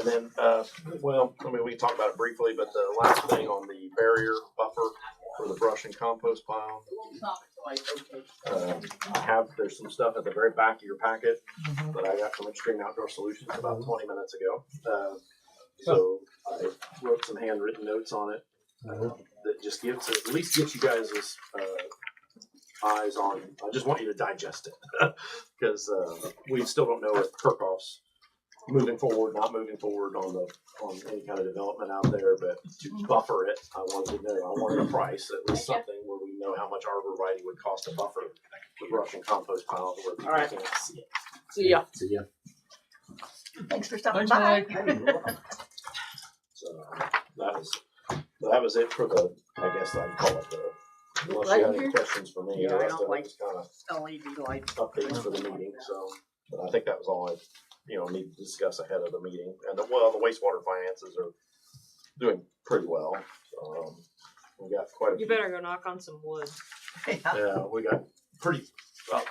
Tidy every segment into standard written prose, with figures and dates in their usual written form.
And then, well, I mean, we can talk about it briefly, but the last thing on the barrier buffer for the brush and compost pile. There's some stuff at the very back of your packet that I got from Extreme Outdoor Solutions about 20 minutes ago. So I wrote some handwritten notes on it that just at least gets you guys' eyes on. I just want you to digest it because we still don't know if Kirchhoff's moving forward, not moving forward on any kind of development out there. But to buffer it, I wanted a price, at least something where we know how much arborvitae would cost to buffer the brush and compost piles where people can't see it. See ya. See ya. Thanks for stopping by. So that was it for the, I guess I'd call it the, unless you have any questions for me. Yeah, I the rest don't of it like was kind of LED lights. updates for the meeting. So, but I think that was all I, need to discuss ahead of the meeting. And the wastewater finances are doing pretty well. So, we got quite a You few. better go knock on some wood. Yeah, we got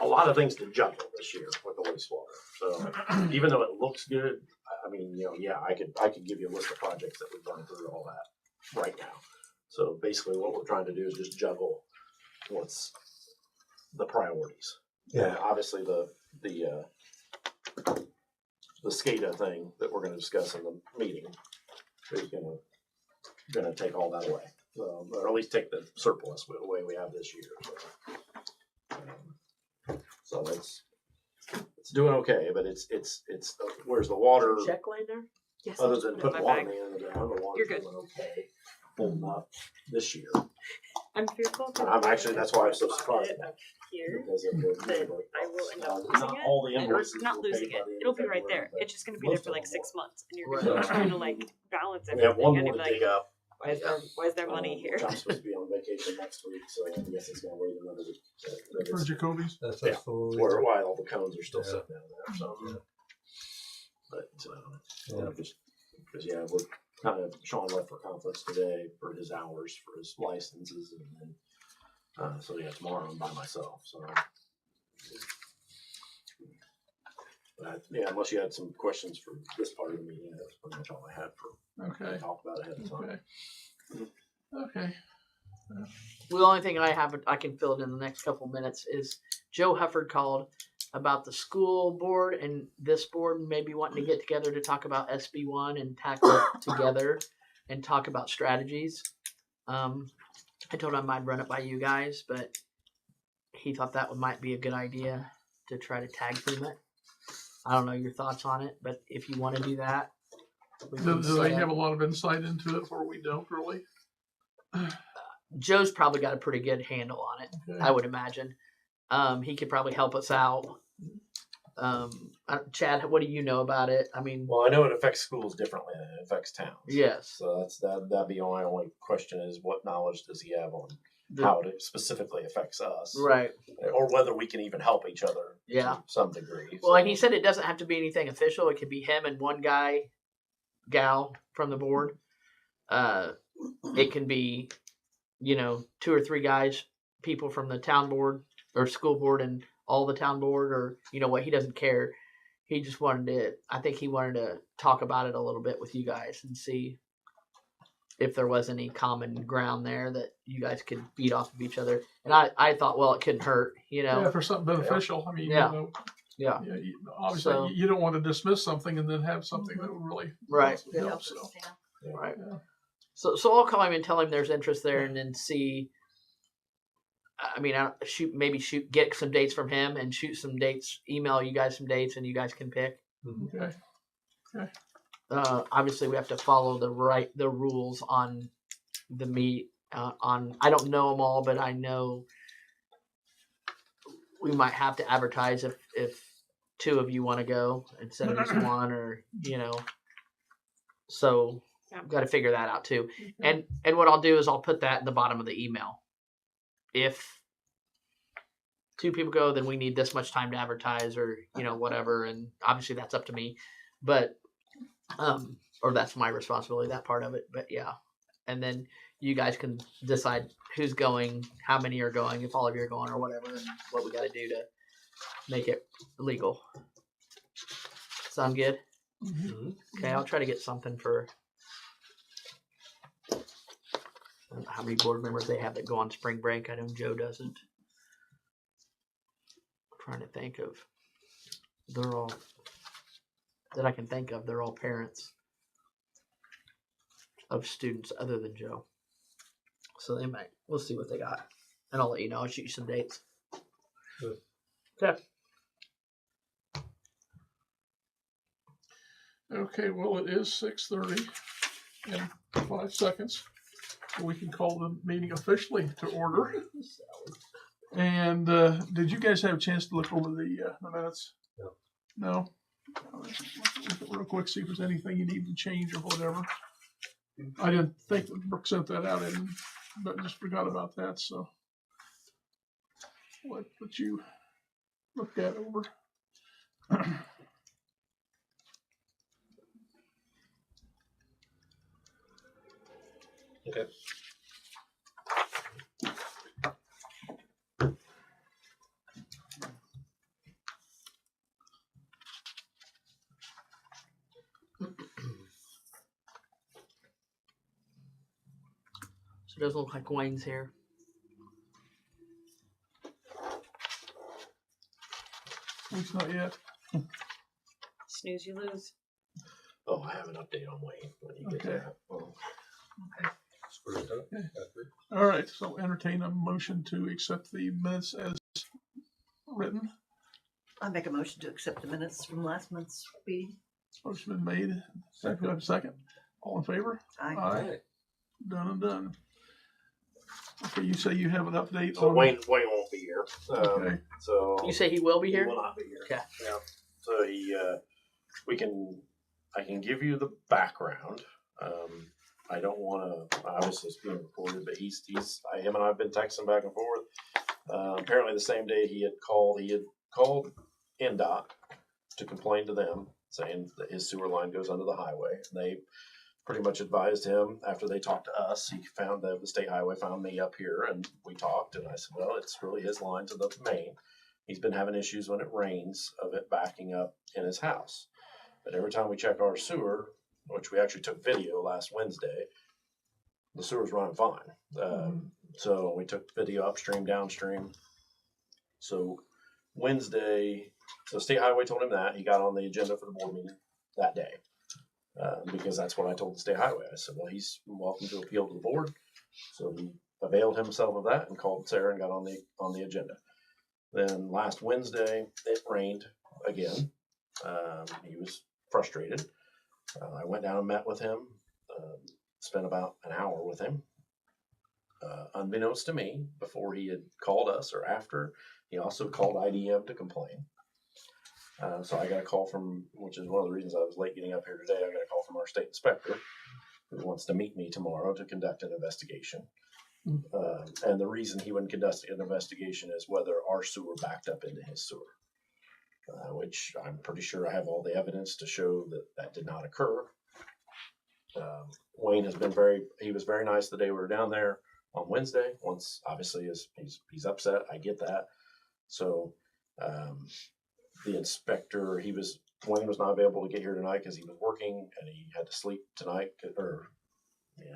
a lot of things to juggle this year with the wastewater. So even though it looks good, I mean, I could give you a list of projects that we've run through all that right now. So basically what we're trying to do is just juggle what's the priorities. Yeah. And obviously the SCADA thing that we're going to discuss in the meeting is going to take all that away. Or at least take the surplus away we have this year. So it's doing okay, but it's where's the water? Check line there? Yes. Other I'll than just put it putting in my water bag. main in the ground, the water's You're good. doing okay, holding up this year. I'm fearful. That's why I'm so surprised. Here. Because of the That I will end up losing not it. all the Or invoices not were paid losing by it. the end It'll of be right February, there. but It's just going to be there most for of like them 6 months, and you're Right. going to be trying to like balance we have everything. one And more you're to like, dig up. why is there money here? I'm supposed to be on vacation next week, so I guess it's gonna wait another week. For Jacoby's. That's Yeah. absolutely. Why all the cones are still Yeah. sitting down there, so. Yeah. But, Yeah. just, because, we're kind of, Sean left for conference today for his hours, for his licenses, and then, so tomorrow I'm by myself, so. But, unless you had some questions for this part of the meeting, that's pretty much all I had Okay. to talk about ahead of time. Okay. The only thing I can fill it in the next couple minutes is Joe Hufford called about the school board and this board maybe wanting to get together to talk about SB1 and tackle it together and talk about strategies. I told him I'd run it by you guys, but he thought that might be a good idea to try to tag team it. I don't know your thoughts on it, but if you want to do that, we can Do they set have a up. lot of insight into it where we don't really? Joe's probably got a pretty good handle on it, Okay. I would imagine. He could probably help us out. Chad, what do you know about it? I mean, Well, I know it affects schools differently than it affects towns. yes, So that'd be my only question is what knowledge does he have on how it specifically affects us, right. or whether we can even help each other Yeah. to some degree. Well, and he said it doesn't have to be anything official. It could be him and one gal from the board. It can be, 2 or 3 guys, people from the town board or school board and all the town board, or what, he doesn't care. He just I think he wanted to talk about it a little bit with you guys and see if there was any common ground there that you guys could beat off of each other. And I thought, well, it couldn't hurt, Yeah, for something beneficial. I mean, Yeah. Yeah. Obviously, So- you don't want to dismiss something and then have something that would really Right. help. So. Right. Yeah. So I'll call him and tell him there's interest there, and then see. I mean, get some dates from him and shoot some dates. Email you guys some dates, and you guys can pick. Okay. Obviously, we have to follow the rules on the meet. I don't know them all, but I know we might have to advertise if 2 of you want to go instead of just 1, or So I've got to figure that out too. And what I'll do is I'll put that in the bottom of the email. If 2 people go, then we need this much time to advertise, or whatever. And obviously that's up to me, but or that's my responsibility, that part of it. But yeah, and then you guys can decide who's going, how many are going, if all of you are going, or whatever, and what we got to do to make it legal. Sound good? Okay, I'll try to get something for. I don't know how many board members they have that go on spring break. I know Joe doesn't. I'm trying to think of. They're all that I can think of. They're all parents of students other than Joe. So they might. We'll see what they got, and I'll let you know. I'll shoot you some dates. Good. Okay. Okay, well, it is 6:30 and 5 seconds. So we can call the meeting officially to order. And did you guys have a chance to look over the minutes? No. No? Look at real quick, see if there's anything you need to change or whatever. I didn't think that Brooke sent that out, but just forgot about that, so. What you look that over. Okay. So it doesn't look like Wayne's here. It's not yet. Snooze, you lose. Oh, I have an update on Wayne when you get Okay. that. Well, Screw it up. All right, so entertain a motion to accept the minutes as written. I make a motion to accept the minutes from last month's meeting. Motion been made. Second, have a second. All in favor? Aye. Aye. Done and done. Okay, you say you have an update So on. Wayne won't be here. Okay. So You say he will be he here? will not be here. Okay. Yeah. So I can give you the background. I don't want to, obviously it's being recorded, but him and I have been texting back and forth. Apparently the same day he had called NDOT to complain to them, saying that his sewer line goes under the highway. They pretty much advised him after they talked to us. He found the state highway, found me up here, and we talked. And I said, well, it's really his line to the main. He's been having issues when it rains of it backing up in his house. But every time we check our sewer, which we actually took video last Wednesday, the sewer's running fine. So we took video upstream, downstream. So Wednesday, so State Highway told him that. He got on the agenda for the board meeting that day. Because that's what I told the State Highway. I said, well, he's welcome to appeal to the board. So he availed himself of that and called Sarah and got on the agenda. Then last Wednesday, it rained again. He was frustrated. I went down and met with him, spent about an hour with him. Unbeknownst to me, before he had called us or after, he also called IDM to complain. So I got a call from, which is one of the reasons I was late getting up here today, I got a call from our state inspector who wants to meet me tomorrow to conduct an investigation. And the reason he wouldn't conduct an investigation is whether our sewer backed up into his sewer. Which I'm pretty sure I have all the evidence to show that did not occur. Wayne has been he was very nice the day we were down there on Wednesday. Once, obviously, he's upset. I get that. So, the inspector, Wayne was not available to get here tonight because he was working and he had to sleep tonight,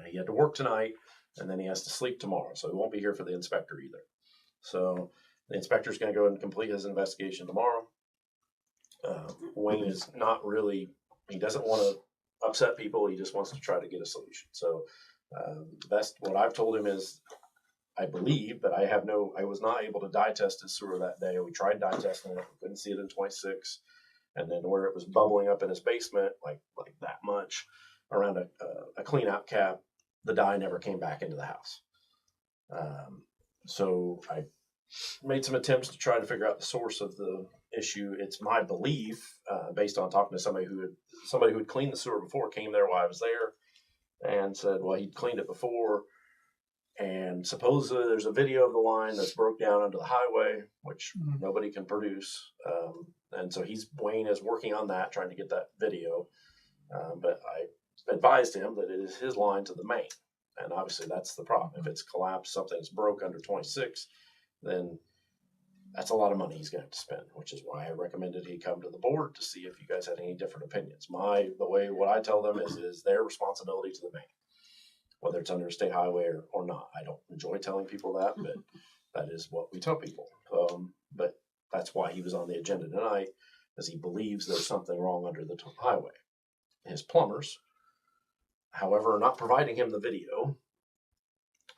he had to work tonight and then he has to sleep tomorrow. So he won't be here for the inspector either. So the inspector's going to go and complete his investigation tomorrow. Wayne is not really, he doesn't want to upset people. He just wants to try to get a solution. So what I've told him is, I believe, but I was not able to dye test his sewer that day. We tried dye testing it. We couldn't see it in 26. And then where it was bubbling up in his basement, like that much around a clean out cap, the dye never came back into the house. So I made some attempts to try to figure out the source of the issue. It's my belief, based on talking to somebody who had cleaned the sewer before, came there while I was there and said, well, he'd cleaned it before. And supposedly there's a video of the line that's broke down under the highway, which nobody can produce. And so Wayne is working on that, trying to get that video. But I advised him that it is his line to the main. And obviously that's the problem. If it's collapsed, something's broke under 26, then that's a lot of money he's going to have to spend, which is why I recommended he come to the board to see if you guys had any different opinions. What I tell them is their responsibility to the main, whether it's under a state highway or not. I don't enjoy telling people that, but that is what we tell people. But that's why he was on the agenda tonight, because he believes there's something wrong under the highway. His plumbers, however, are not providing him the video,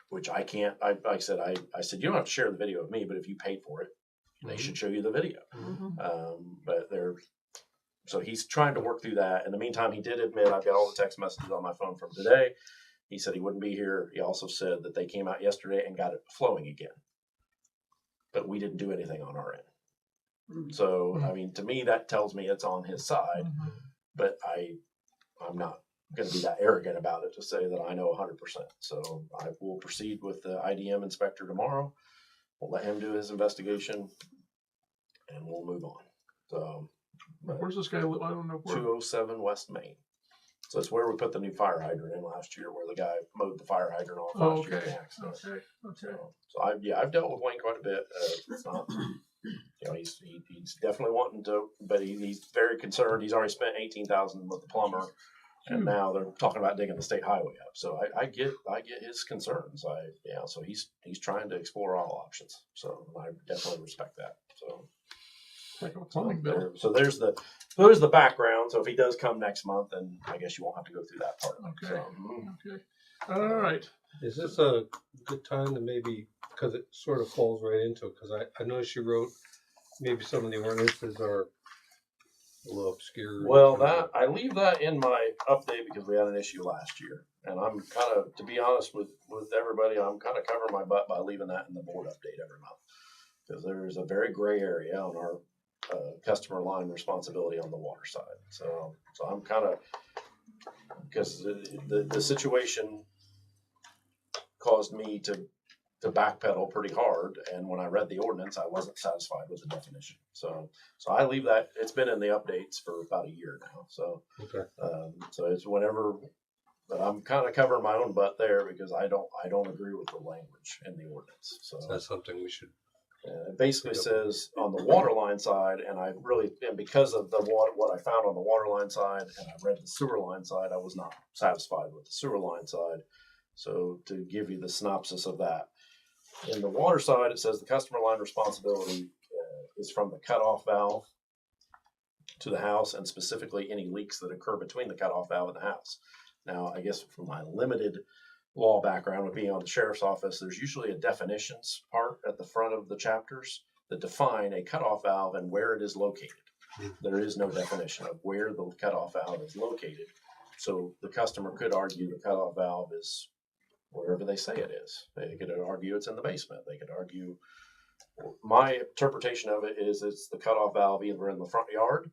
which I can't. I said, you don't have to share the video with me, but if you paid for it, they should show you the video. But so he's trying to work through that. In the meantime, he did admit, I've got all the text messages on my phone from today. He said he wouldn't be here. He also said that they came out yesterday and got it flowing again, but we didn't do anything on our end. So, I mean, to me, that tells me it's on his side, but I'm not going to be that arrogant about it to say that I know 100%. So I will proceed with the IDM inspector tomorrow. We'll let him do his investigation and we'll move on. So, Where's this guy live? I don't know where. 207 West Main. So it's where we put the new fire hydrant in last year, where the guy mowed the fire hydrant off Oh, last year. in okay. the accident. Okay. So I've dealt with Wayne quite a bit. It's not, he's definitely wanting to, but he's very concerned. He's already spent $18,000 with the plumber, and now they're talking about digging the state highway up. So I get his concerns. So he's trying to explore all options. So I definitely respect that. So. Heck of a plumbing bill. So there's the background. So if he does come next month, then I guess you won't have to go through that part. Okay. So, Okay. All right. Is this a good time to maybe, because it sort of falls right into it, because I noticed you wrote maybe some of the ordinances are a little obscure. well, that I leave that in my update because we had an issue last year, and I'm kind of, to be honest with everybody, I'm kind of covering my butt by leaving that in the board update every month, because there's a very gray area on our customer line responsibility on the water side. So I'm kind of, because the situation caused me to backpedal pretty hard, and when I read the ordinance, I wasn't satisfied with the definition. So I leave that. It's been in the updates for about a year now. So Okay. so it's whenever, but I'm kind of covering my own butt there because I don't agree with the language in the ordinance. So That's something we should. it basically says on the water line side, and because of what I found on the water line side, and I read the sewer line side, I was not satisfied with the sewer line side. So to give you the synopsis of that, in the water side, it says the customer line responsibility is from the cutoff valve to the house, and specifically any leaks that occur between the cutoff valve and the house. Now, I guess from my limited law background with being on the sheriff's office, there's usually a definitions part at the front of the chapters that define a cutoff valve and where it is located. There is no definition of where the cutoff valve is located. So the customer could argue the cutoff valve is wherever they say it is. They could argue it's in the basement. They could argue, my interpretation of it is it's the cutoff valve either in the front yard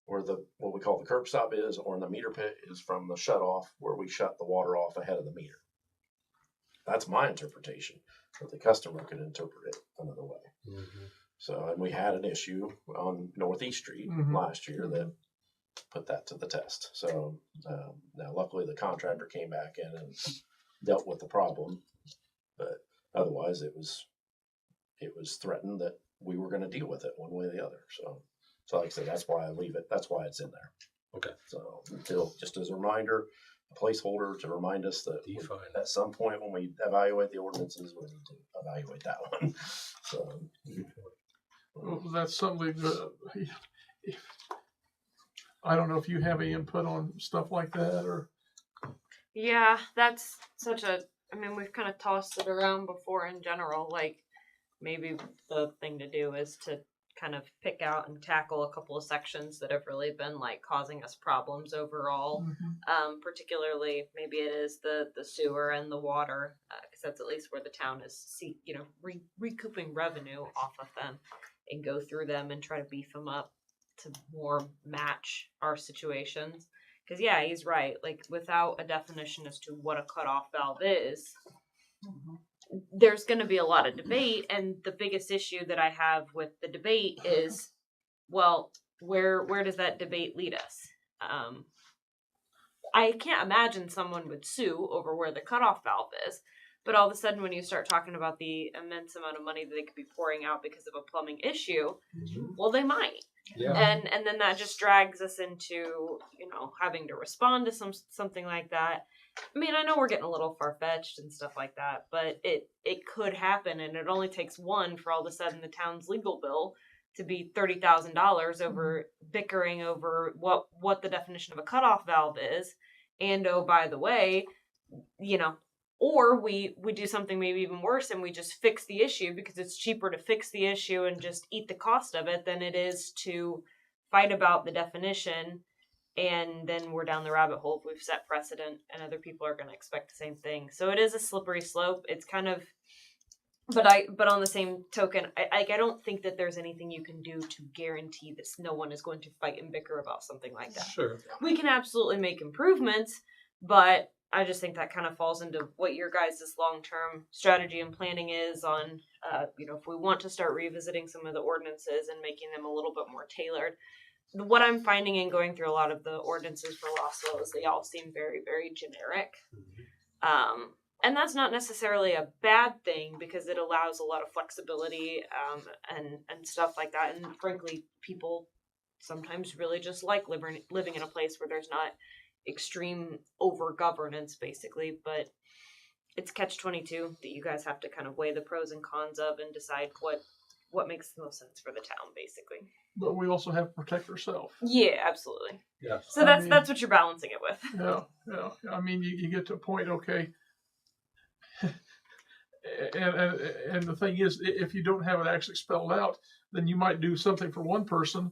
where what we call the curb stop is, or in the meter pit is from the shut off where we shut the water off ahead of the meter. That's my interpretation, but the customer could interpret it another way. Mm-hmm. So, and we had an issue on Northeast Street last year that put that to the test. So now luckily the contractor came back in and dealt with the problem, but otherwise it was threatened that we were going to deal with it one way or the other. So like I said, that's why I leave it. That's why it's in there. Okay. So until, just as a reminder, a placeholder to remind us that Define. at some point when we evaluate the ordinances, we need to evaluate that one. So Well, that's something I don't know if you have any input on stuff like that or. Yeah, that's I mean, we've kind of tossed it around before in general. Like, maybe the thing to do is to kind of pick out and tackle a couple of sections that have really been like causing us problems overall. Particularly, maybe it is the sewer and the water, because that's at least where the town is, recouping revenue off of them, and go through them and try to beef them up to more match our situations. Because, yeah, he's right. Like, without a definition as to what a cutoff valve is, there's going to be a lot of debate. And the biggest issue that I have with the debate is, well, where does that debate lead us? I can't imagine someone would sue over where the cutoff valve is. But all of a sudden, when you start talking about the immense amount of money that they could be pouring out because of a plumbing issue, well, they might. Yeah. And then that just drags us into, having to respond to something like that. I mean, I know we're getting a little far-fetched and stuff like that, but it could happen, and it only takes one for all of a sudden the town's legal bill to be $30,000 over bickering over what the definition of a cutoff valve is. And oh, by the way, or we do something maybe even worse and we just fix the issue because it's cheaper to fix the issue and just eat the cost of it than it is to fight about the definition. And then we're down the rabbit hole if we've set precedent and other people are going to expect the same thing. So it is a slippery slope. It's kind of, but on the same token, I don't think that there's anything you can do to guarantee that no one is going to fight and bicker about something like that. Sure. We can absolutely make improvements, but I just think that kind of falls into what your guys' long-term strategy and planning is on, if we want to start revisiting some of the ordinances and making them a little bit more tailored. What I'm finding in going through a lot of the ordinances for Rossville is they all seem very, very generic. And that's not necessarily a bad thing because it allows a lot of flexibility and stuff like that. And frankly, people sometimes really just like living in a place where there's not extreme over governance, basically. But it's catch-22 that you guys have to kind of weigh the pros and cons of and decide what makes the most sense for the town, basically. But we also have to protect ourselves. Yeah, absolutely. Yeah. So that's what you're balancing it with. Yeah. I mean, you get to a point, okay. And the thing is, if you don't have it actually spelled out, then you might do something for one person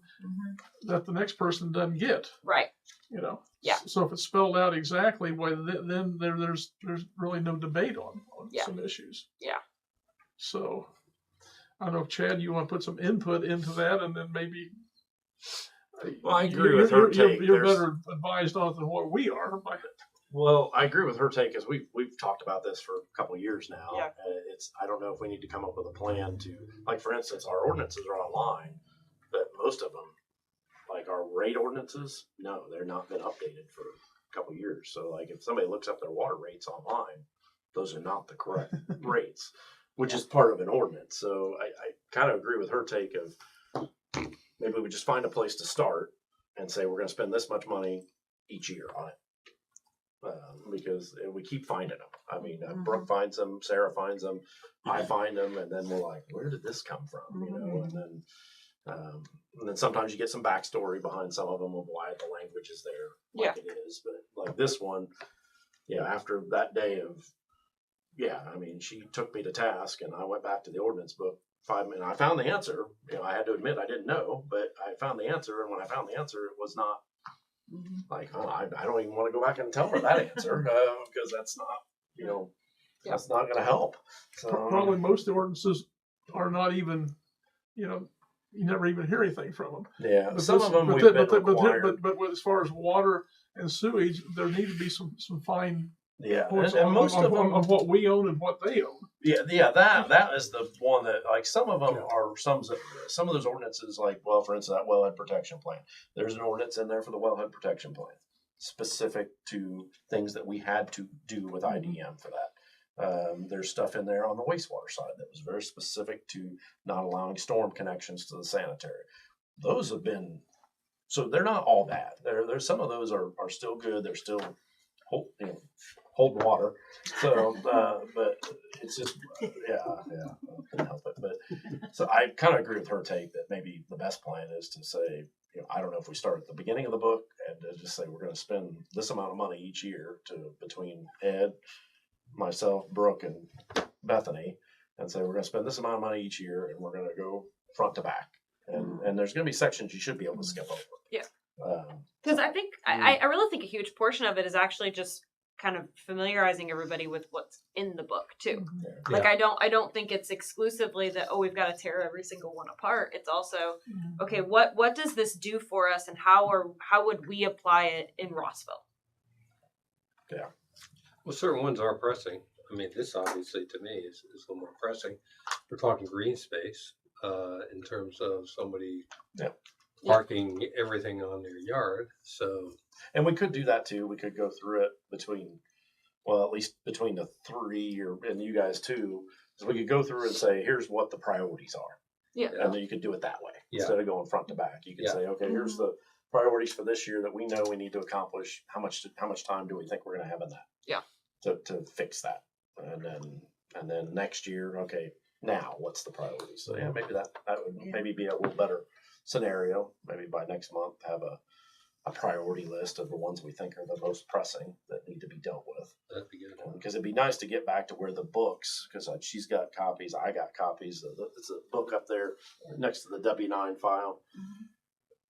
that the next person doesn't get. Right. Yeah. So if it's spelled out exactly, well, then there's really no debate on some issues. Yeah. So I don't know if Chad, you want to put some input into that, and then maybe. Well, I agree with her take. You're better advised on it than what we are. Well, I agree with her take because we've talked about this for a couple of years now. Yeah. I don't know if we need to come up with a plan to, like, for instance, our ordinances are online, but most of them, like our rate ordinances, no, they're not been updated for a couple of years. So, like, if somebody looks up their water rates online, those are not the correct rates, which is part of an ordinance. So I kind of agree with her take of maybe we just find a place to start and say we're going to spend this much money each year on it. Because we keep finding them. I mean, Brooke finds them, Sarah finds them, I find them, and then we're like, where did this come from? And then sometimes you get some backstory behind some of them of why the language is there like it is. But like this one, after that day of, I mean, she took me to task, and I went back to the ordinance book 5 minutes. I found the answer. I had to admit I didn't know, but I found the answer, and when I found the answer, it was not. Like, I don't even want to go back and tell her that answer because that's not, that's not going to help. So Probably most of the ordinances are not even, you never even hear anything from them. Yeah, But some of them we've been required. But as far as water and sewage, there need to be some fine points and most of them of what we own and what they own. That is the one that, like, some of them are some of those ordinances, like, well, for instance, that wellhead protection plan. There's an ordinance in there for the wellhead protection plan, specific to things that we had to do with IDM for that. There's stuff in there on the wastewater side that was very specific to not allowing storm connections to the sanitary. Those have been, so they're not all bad. There's some of those are still good. They're still hold water. So, but it's just, I couldn't help it. But so I kind of agree with her take that maybe the best plan is to say, I don't know if we start at the beginning of the book and to just say we're going to spend this amount of money each year between Ed, myself, Brooke, and Bethany, and say we're going to spend this amount of money each year, and we're going to go front to back. And there's going to be sections you should be able to skip over. Yeah. Because I think I really think a huge portion of it is actually just kind of familiarizing everybody with what's in the book too. Yeah. Like I don't think it's exclusively that we've got to tear every single one apart. It's also okay, what does this do for us, and how would we apply it in Rossville? Yeah. Well, certain ones are pressing. I mean, this obviously to me is a little more pressing. We're talking green space in terms of somebody parking everything on their yard. So, and we could do that too. We could go through it between well, at least between the three and you guys too, is we could go through and say, here's what the priorities are. Yeah. And then you could do it that way Yeah. instead of going front to back. You could Yeah. say, okay, here's the priorities for this year that we know we need to accomplish. How much time do we think we're going to have in that? Yeah. To fix that, and then next year, okay, now what's the priority? So yeah, maybe that would maybe be a little better scenario. Maybe by next month have a priority list of the ones we think are the most pressing that need to be dealt with. That'd be good. Because it'd be nice to get back to where the books, because she's got copies, I got copies. It's a book up there next to the W9 file,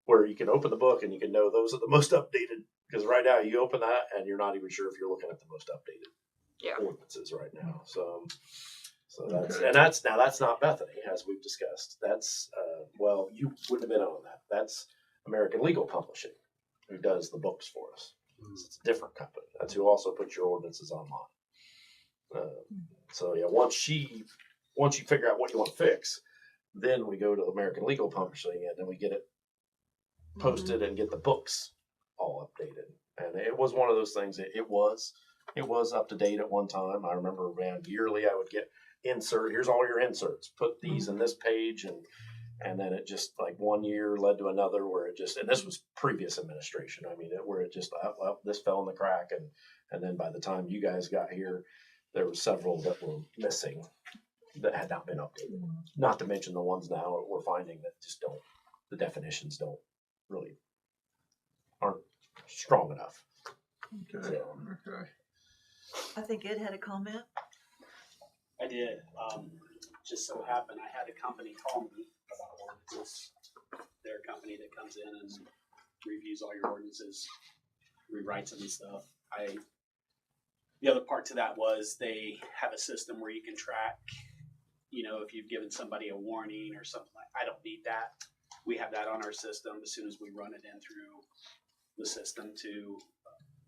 where you can open the book and you can know those are the most updated. Because right now you open that and you're not even sure if you're looking at the most updated ordinances right now. So that's Okay. and that's not Bethany, as we've discussed. That's well, you wouldn't have been on that. That's American Legal Publishing, who does the books for us. It's a different company. That's who also puts your ordinances online. So yeah, once you figure out what you want to fix, then we go to American Legal Publishing and then we get it posted and get the books all updated. And it was one of those things. It was up to date at one time. I remember around yearly I would get here's all your inserts. Put these in this page and then it just like one year led to another where it just, and this was previous administration. I mean, where it just, well, this fell in the crack. And then by the time you guys got here, there were several that were missing that had not been updated. Not to mention the ones now that we're finding that just the definitions aren't strong enough. Okay. So, Okay. I think Ed had a comment. I did. Just so happened, I had a company call me about ordinances. They're a company that comes in and reviews all your ordinances, rewrites them and stuff. The other part to that was they have a system where you can track, if you've given somebody a warning or something I don't need that. We have that on our system as soon as we run it in through the system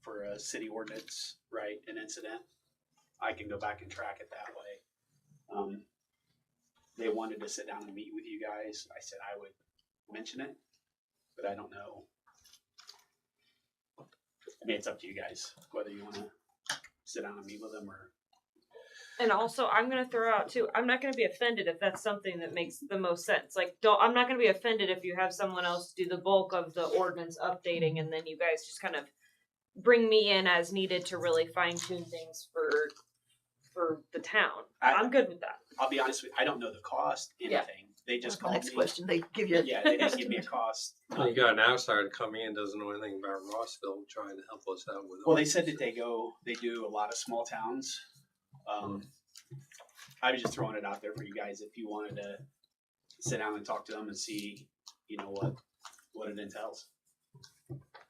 for a city ordinance, right, an incident. I can go back and track it that way. They wanted to sit down and meet with you guys. I said I would mention it, but I don't know. I mean, it's up to you guys whether you want to sit down and meet with them or. And also, I'm gonna throw out too. I'm not gonna be offended if that's something that makes the most sense. Like, I'm not gonna be offended if you have someone else do the bulk of the ordinance updating, and then you guys just kind of bring me in as needed to really fine tune things for the town. I'm good with that. I'll be honest with you, I don't know the cost, anything. Yeah. They just That's my called next me. question. They give you. Yeah, they didn't give me a cost. Well, you got an outsider coming in, doesn't know anything about Rossville, trying to help us out with it. Well, they said that they do a lot of small towns. I was just throwing it out there for you guys if you wanted to sit down and talk to them and see, what it entails.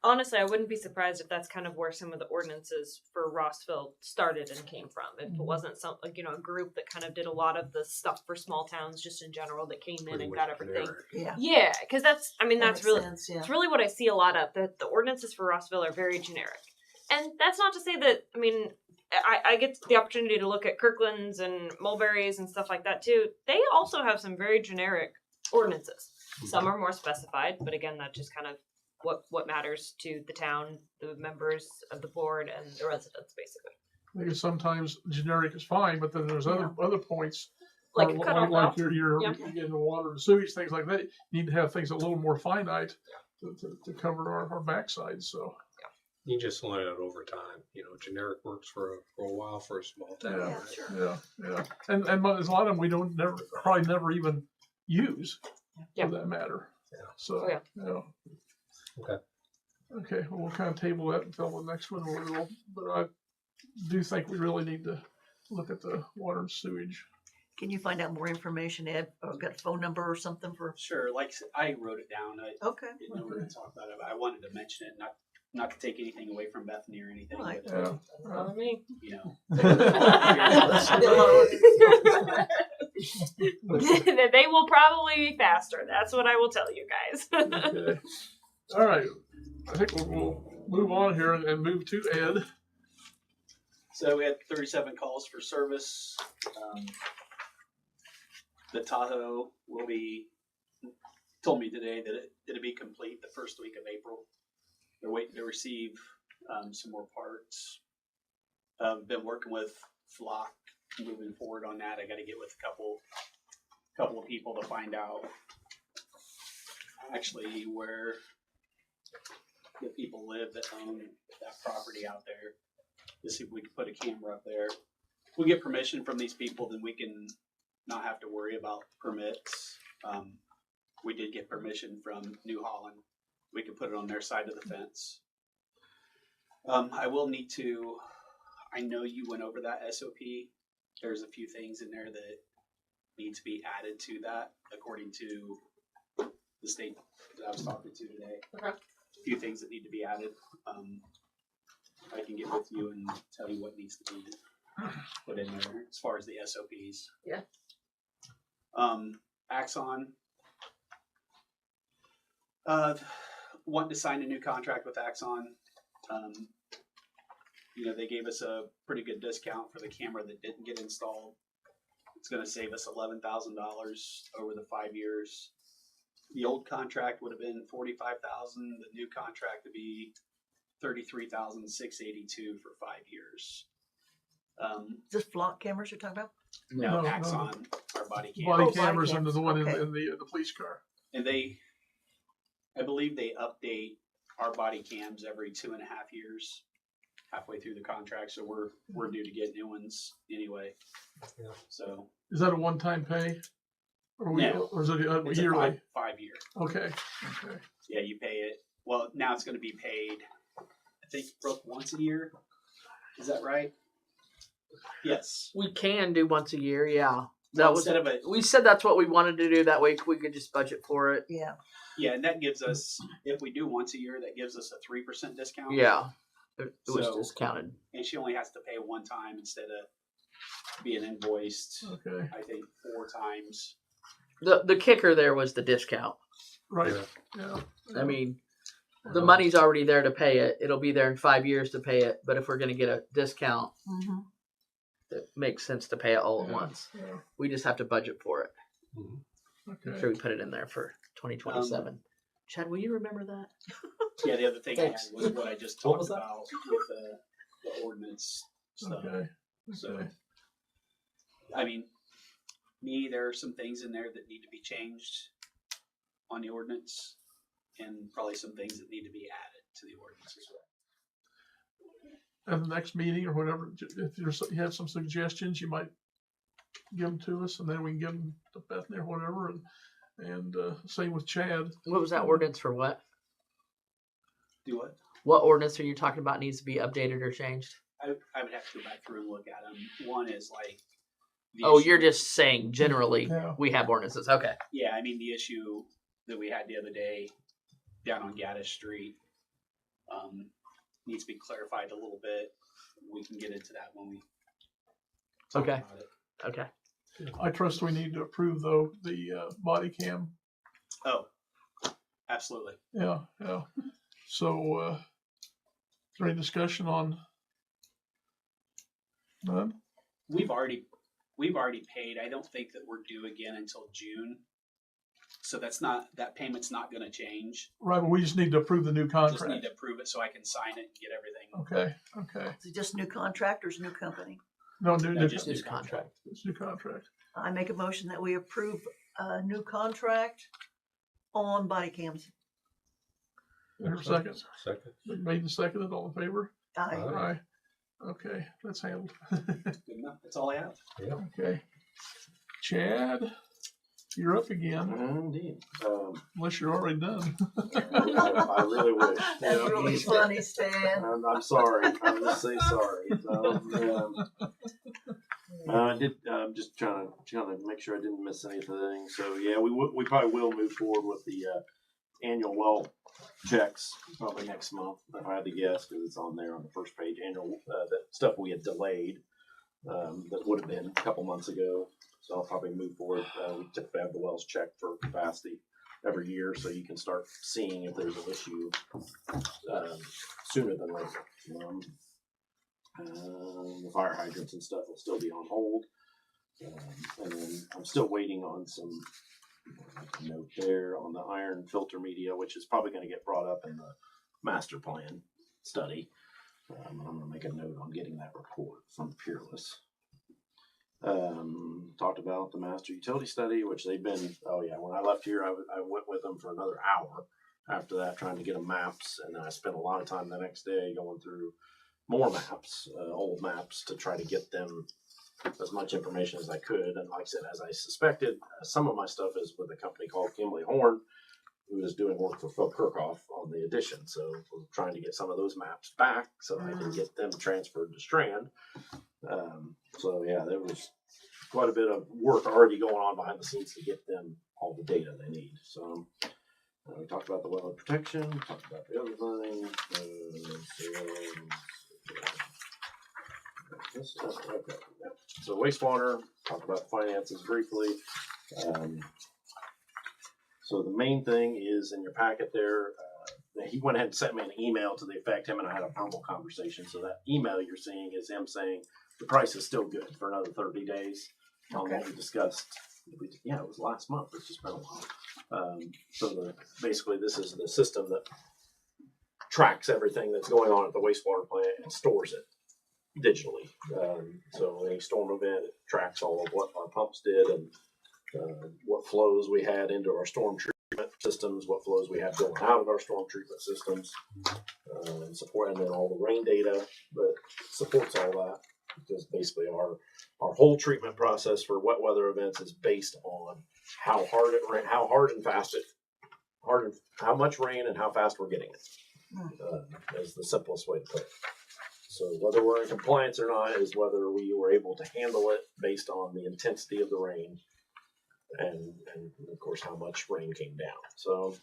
Honestly, I wouldn't be surprised if that's kind of where some of the ordinances for Rossville started and came from. If it wasn't a group that kind of did a lot of the stuff for small towns just in general that came in Pretty and much got everything. generic. Yeah. Yeah, because that's Makes really sense, yeah. it's really what I see a lot of. The ordinances for Rossville are very generic, and that's not to say that. I mean, I get the opportunity to look at Kirkland's and Mulberry's and stuff like that too. They also have some very generic ordinances. Some are more specified, but again, that's just kind of what matters to the town, the members of the board, and the residents, basically. I think sometimes generic is fine, but then there's other points. Like where- a cutoff like valve. your Yeah. getting the water and sewage, things like that. You need to have things a little more finite to cover our backside. So You just learn it over time. Generic works for a while for a small town. Yeah. right? sure. yeah. And there's a lot of them we probably never even use Yeah. for that matter. Yeah. So Oh, yeah. yeah. Okay. Okay, well, we'll kind of table that until the next one. But I do think we really need to look at the water and sewage. Can you find out more information, Ed? Or got a phone number or something for? Sure, like I said, I wrote it down. I Okay. didn't know we were going to talk about it, but I wanted to mention it, not to take anything away from Bethany or anything, Right. but Yeah. Follow me. They will probably be faster. That's what I will tell you guys. Okay. All right. I think we'll move on here and move to Ed. So we had 37 calls for service. The Tahoe told me today that it'll be complete the first week of April. They're waiting to receive some more parts. Been working with Flock, moving forward on that. I got to get with a couple of people to find out actually where the people live that own that property out there, to see if we can put a camera up there. If we get permission from these people, then we can not have to worry about permits. We did get permission from New Holland. We can put it on their side of the fence. I will need to, I know you went over that SOP. There's a few things in there that need to be added to that according to the state that I was talking to today. Okay. A few things that need to be added. I can get with you and tell you what needs to be put in there as far as the SOPs. Yeah. Axon. Want to sign a new contract with Axon. They gave us a pretty good discount for the camera that didn't get installed. It's going to save us $11,000 over the 5 years. The old contract would have been $45,000. The new contract would be $33,682 for 5 years. Just flock cameras you're talking about? No, No, Axon, no. our body cam. Body body cameras and cams, the one okay. in the police car. And I believe they update our body cams every 2.5 years, halfway through the contract. So we're due to get new ones anyway. Yeah. So Is that a one-time pay? Or, No. or is it it's yearly? a 5 year. Okay. Yeah, you pay it. Well, now it's going to be paid, I think, Brooke, once a year. Is that right? Yes. We can do once a year, yeah. Well, That was instead of a we said that's what we wanted to do. That way we could just budget for it. Yeah. yeah, and that gives us, if we do once a year, that gives us a 3% discount. Yeah, it was So- discounted. And she only has to pay one time instead of being invoiced, Okay. I think, 4 times. The kicker there was the discount. Right. Yeah. Yeah. I mean, the money's already there to pay it. It'll be there in 5 years to pay it. But if we're going to get a discount, Mm-hmm. it makes sense to pay it all at Yeah. once. Yeah. We just have to budget for it. Okay. Make sure we put it in there for 2027. Chad, will you remember that? Yeah, the other thing I had Thanks. was what I just What talked was that? about with the ordinance stuff. Okay. So, Okay. I mean, there are some things in there that need to be changed on the ordinance, and probably some things that need to be added to the ordinance as well. At the next meeting or whatever, if you have some suggestions, you might give them to us, and then we can give them to Bethany or whatever, and same with Chad. What was that ordinance for what? Do what? What ordinance are you talking about needs to be updated or changed? I would have to go back through and look at them. One is like. the Oh, issue- you're just saying generally Yeah. we have ordinances. Okay. Yeah, I mean, the issue that we had the other day down on Gaddis Street needs to be clarified a little bit. We can get into that when we talk Okay. about it. Okay. I trust we need to approve though the body cam. Oh, absolutely. Yeah. Yeah. So, is there any discussion on none? We've already paid. I don't think that we're due again until June. So that payment's not going to change. Right, but we just need to approve the new Just need contract. to approve it so I can sign it and get everything. Okay. Okay. Is it just new contract or is it new company? No, No, just New new contract. it's new contract. I make a motion that we approve a new contract on body cams. There a second? Second. Been made and seconded, all in favor? Aye. Aye. Aye. Okay, that's handled. Good enough. That's all I have. Okay. Chad, you're up again, Indeed. unless you're already done. I really wish. That's Yeah, really funny, Stan. I'm sorry. I'm gonna say sorry. I did. Just trying to make sure I didn't miss anything. So yeah, we probably will move forward with the annual well checks probably next month. If I had to guess, because it's on there on the first page. Annual the stuff we had delayed that would have been a couple months ago. So I'll probably move forward. We typically have the wells checked for capacity every year, so you can start seeing if there's an issue sooner than later. The fire hydrants and stuff will still be on hold. And then I'm still waiting on some note there on the iron filter media, which is probably going to get brought up in the master plan study. I'm gonna make a note on getting that report from Peerless. Talked about the master utility study, which they've been, oh yeah, when I left here, I went with them for another hour after that, trying to get them maps. And then I spent a lot of time the next day going through more maps, old maps, to try to get them as much information as I could. And like I said, as I suspected, some of my stuff is with a company called Kimley Horn, who is doing work for Phil Kirkhoff on the addition. So we're trying to get some of those maps back so I can get them transferred to Strand. So yeah, there was quite a bit of work already going on behind the scenes to get them all the data they need. So we talked about the wetland protection, talked about the other thing. Okay. So wastewater, talked about finances briefly. So the main thing is in your packet there. He went ahead and sent me an email to the effect, him and I had a formal conversation. So that email you're seeing is him saying the price is still good for another 30 days. On what we discussed. Yeah, it was last month. It's just been a while. So basically this is the system that tracks everything that's going on at the wastewater plant and stores it digitally. So any storm event, it tracks all of what our pumps did and what flows we had into our storm treatment systems, what flows we had going out of our storm treatment systems, and then all the rain data that supports all that. Because basically our whole treatment process for wet weather events is based on how hard it rain, how hard and fast how much rain and how fast we're getting it. Is the simplest way to put it. So whether we're in compliance or not is whether we were able to handle it based on the intensity of the rain and of course how much rain came down. So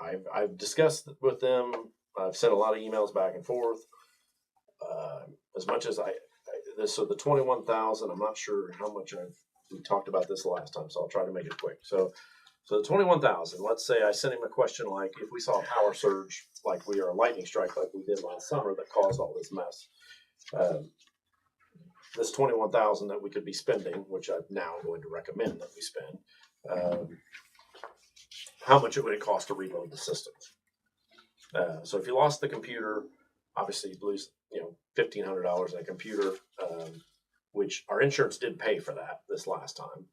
I've discussed with them. I've sent a lot of emails back and forth. As much as so the 21,000, I'm not sure how much we talked about this last time, so I'll try to make it quick. So the 21,000, let's say I sent him a question like, if we saw a power surge, like a lightning strike like we did last summer that caused all this mess, this 21,000 that we could be spending, which I'm now going to recommend that we spend, how much would it cost to reload the system? So if you lost the computer, obviously you'd lose, $1,500 in a computer, which our insurance did pay for that this last time.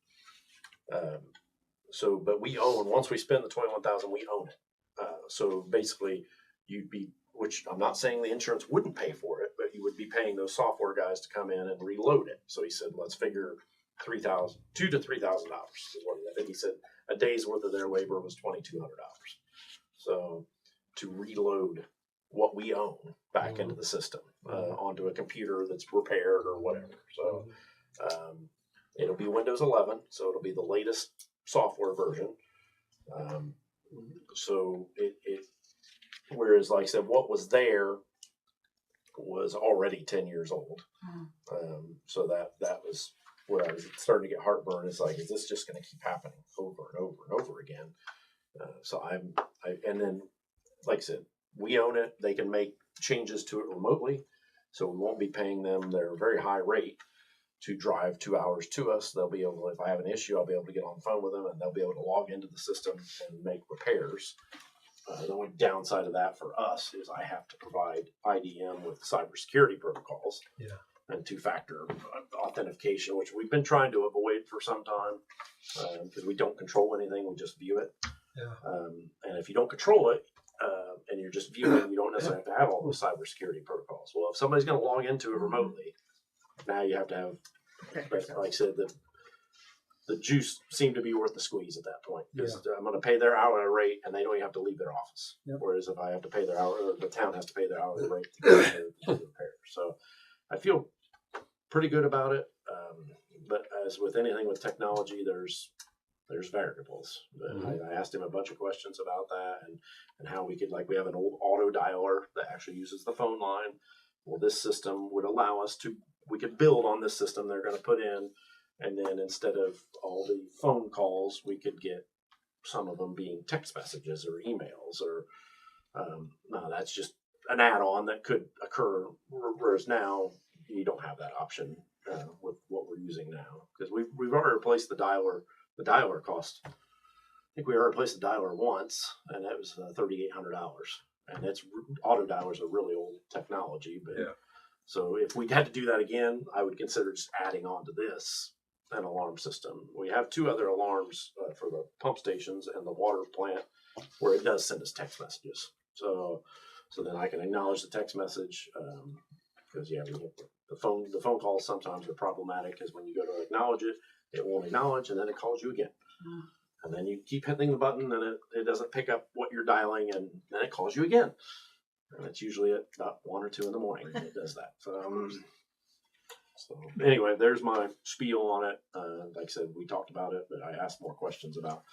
But we own, once we spend the 21,000, we own it. So basically which I'm not saying the insurance wouldn't pay for it, but you would be paying those software guys to come in and reload it. So he said, let's figure $2,000 to $3,000 is what I think he said a day's worth of their labor was $2,200. So to reload what we own back into the system onto a computer that's repaired or whatever. So it'll be Windows 11, so it'll be the latest software version. So whereas like I said, what was there was already 10 years old. So that was where I was starting to get heartburn. It's like, is this just going to keep happening over and over and over again? So and then, like I said, we own it. They can make changes to it remotely. So we won't be paying them their very high rate to drive 2 hours to us. They'll be able, if I have an issue, I'll be able to get on the phone with them and they'll be able to log into the system and make repairs. The only downside of that for us is I have to provide IDM with cybersecurity protocols and two-factor authentication, which we've been trying to avoid for some time because we don't control anything, we just view it. And if you don't control it and you're just viewing, you don't necessarily have to have all those cybersecurity protocols. Well, if somebody's going to log into it remotely, now you have to have, like I said, the juice seemed to be worth the squeeze at that point. Because I'm going to pay their hourly rate, and they don't even have to leave their office. Whereas if I have to pay their hourly, the town has to pay their hourly rate to do the repair. So I feel pretty good about it. But as with anything with technology, there's variables. I asked him a bunch of questions about that and how we could, like, we have an old auto dialer that actually uses the phone line. Well, this system would allow us we could build on this system they're going to put in. And then instead of all the phone calls, we could get some of them being text messages or emails or no, that's just an add-on that could occur. Whereas now you don't have that option with what we're using now because we've already replaced the dialer. The dialer cost, I think we already replaced the dialer once, and that was $3,800. and auto dialers are really old technology. But Yeah. so if we had to do that again, I would consider just adding on to this an alarm system. We have 2 other alarms for the pump stations and the water plant where it does send us text messages. So then I can acknowledge the text message because we have the phone calls sometimes are problematic because when you go to acknowledge it, it won't acknowledge and then it calls you again. And then you keep hitting the button and it doesn't pick up what you're dialing and then it calls you again. And it's usually at about 1 or 2 in the morning when it does that. So anyway, there's my spiel on it. Like I said, we talked about it, but I asked more questions about,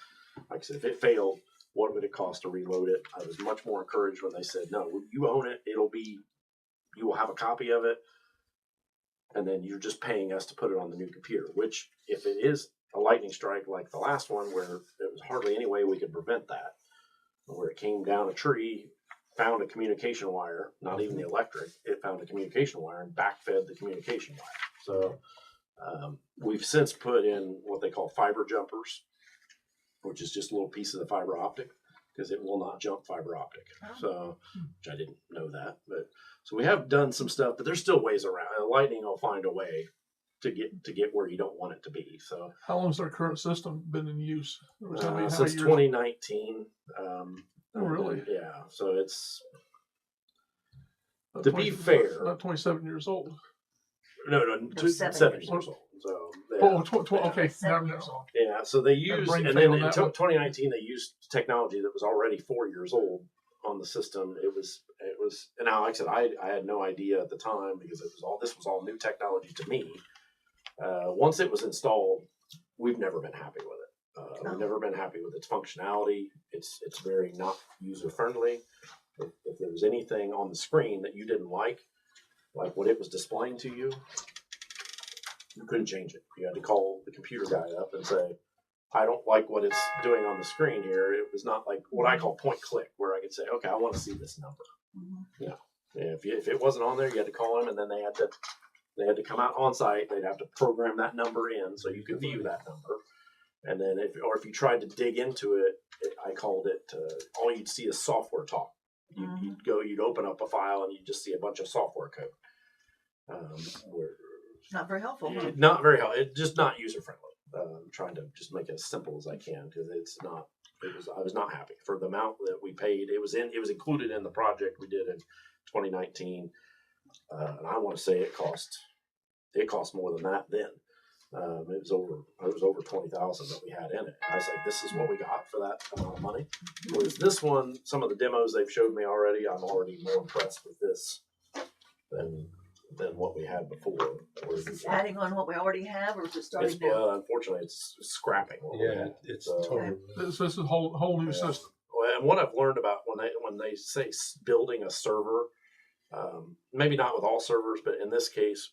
like I said, if it failed, what would it cost to reload it? I was much more encouraged when they said, no, you own it. You will have a copy of it. And then you're just paying us to put it on the new computer, which if it is a lightning strike like the last one where there was hardly any way we could prevent that, where it came down a tree, found a communication wire, not even the electric, it found a communication wire and backfed the communication wire. So we've since put in what they call fiber jumpers, which is just a little piece of the fiber optic because it will not jump fiber optic. So, which I didn't know that, but so we have done some stuff, but there's still ways around. Lightning will find a way to get where you don't want it to be. So How long has our current system been in use? How many since years? 2019. Oh, really? Yeah. So it's Not to be fair. not 27 years old. no, 7 7 years years old. So yeah. Oh, okay. 7 Now- years old. Yeah, so they used, brain and failed then in that one. 2019 they used technology that was already 4 years old on the system. It was, and now like I said, I had no idea at the time because this was all new technology to me. Once it was installed, we've never been happy with it. We've never been happy with its functionality. It's very not user friendly. If there was anything on the screen that you didn't like what it was displaying to you, you couldn't change it. You had to call the computer guy up and say, I don't like what it's doing on the screen here. It was not like what I call point click, where I could say, okay, I want to see this number. Yeah. If it wasn't on there, you had to call them, and then they had to come out on site. They'd have to program that number in so you could view that number. And then if you tried to dig into it, I called it, all you'd see is software talk. You'd open up a file and you'd just see a bunch of software code. Not very helpful. Huh? Not very helpful. It's just not user friendly. I'm trying to just make it as simple as I can because I was not happy for the amount that we paid. It was included in the project we did in 2019. And I want to say it cost more than that then. It was over 20,000 that we had in it. And I was like, this is what we got for that amount of money. Whereas this one, some of the demos they've showed me already, I'm already more impressed with this than what we had before. Is this adding on what we already have, or is it starting new? Unfortunately, it's scrapping what we had. It's So- totally. This is a whole new Yeah. system. Well, and what I've learned about when they say building a server, maybe not with all servers, but in this case,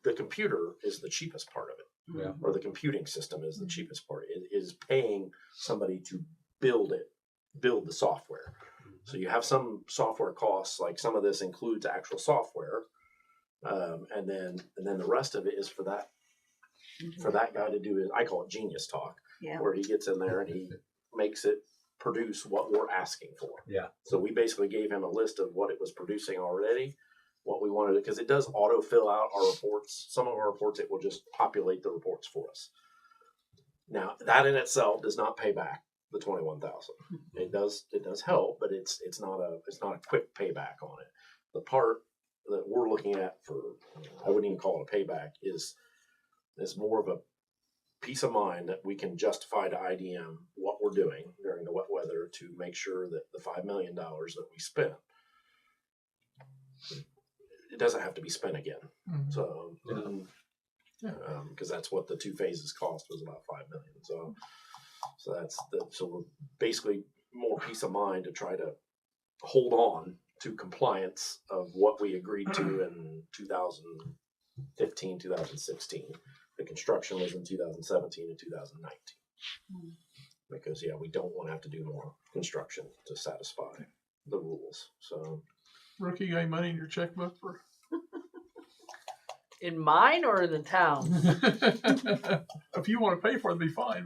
the computer is the cheapest part of it. Yeah. Or the computing system is the cheapest part. It is paying somebody to build the software. So you have some software costs, like some of this includes actual software, and then the rest of it is for that guy to do his, I call it genius talk, Yeah. where he gets in there and he makes it produce what we're asking for. Yeah. So we basically gave him a list of what it was producing already, what we wanted, because it does auto fill out our reports. Some of our reports, it will just populate the reports for us. Now that in itself does not pay back the 21,000. It does help, but it's not a quick payback on it. The part that we're looking at I wouldn't even call it a payback, is more of a peace of mind that we can justify to IDM what we're doing during the wet weather to make sure that the $5 million that we spent, it doesn't have to be spent again. Mhm. So, Yeah. because that's what the 2 phases cost, was about $5 million. So we're basically more peace of mind to try to hold on to compliance of what we agreed to in 2015, 2016. The construction was in 2017 and 2019. Because we don't want to have to do more construction to satisfy the rules. So Rookie, you got any money in your checkbook for? In mine or in the town? If you want to pay for it, it'd be fine.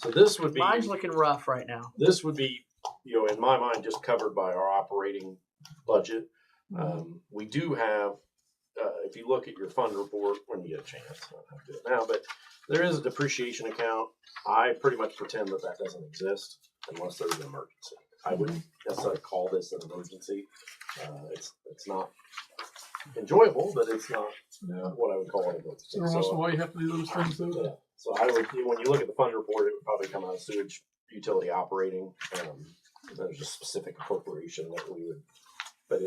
But this would be Mine's looking rough right now. this would be in my mind, just covered by our operating budget. We do have, if you look at your fund report when you get a chance, I don't have to do it now, but there is a depreciation account. I pretty much pretend that that doesn't exist unless there's an emergency. I wouldn't necessarily call this an emergency. It's not enjoyable, but it's not what I would call an emergency. Every once in a while, you have to do those things, Yeah. though. So I would, when you look at the fund report, it would probably come out of sewage utility operating. There's a specific appropriation that we would, but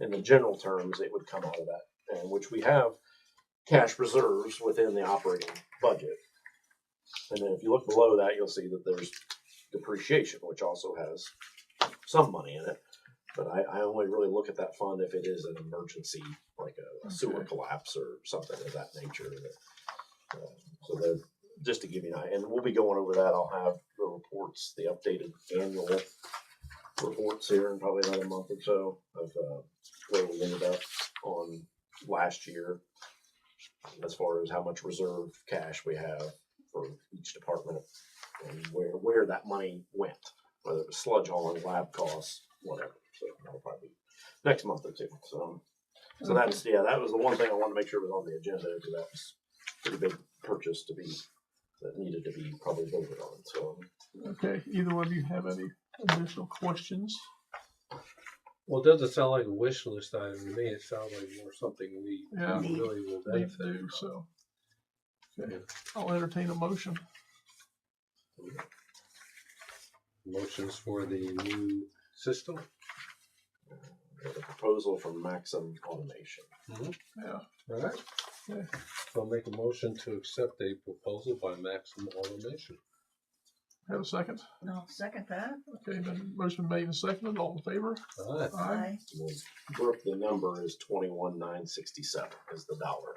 in the general terms, it would come out of that, and which we have cash reserves within the operating budget. And then if you look below that, you'll see that there's depreciation, which also has some money in it. But I only really look at that fund if it is an emergency, like a sewer collapse or something of that nature. So that, just to give you an idea, and we'll be going over that. I'll have the reports, the updated annual reports here in probably another month or so of where we ended up on last year as far as how much reserve cash we have for each department and where that money went, whether it was sludge hauling, lab costs, whatever. So that'll probably be next month or two. So that's, that was the one thing I wanted to make sure was on the agenda, because that was a pretty big purchase that needed to be probably voted on. So Okay, either one of you have any additional questions? Well, it doesn't sound like a wish list item to me. It sounds like more something we Yeah. really will They benefit do, from. so. Okay, I'll entertain a motion. Motions for the new system. the proposal from Maxim Automation. Yeah. All right. Okay. I'll make a motion to accept a proposal by Maxim Automation. Have a second? No, second that. Okay, then motion made and seconded. All in favor? All right. Aye. Brooke, the number is 21,967 is the dollar.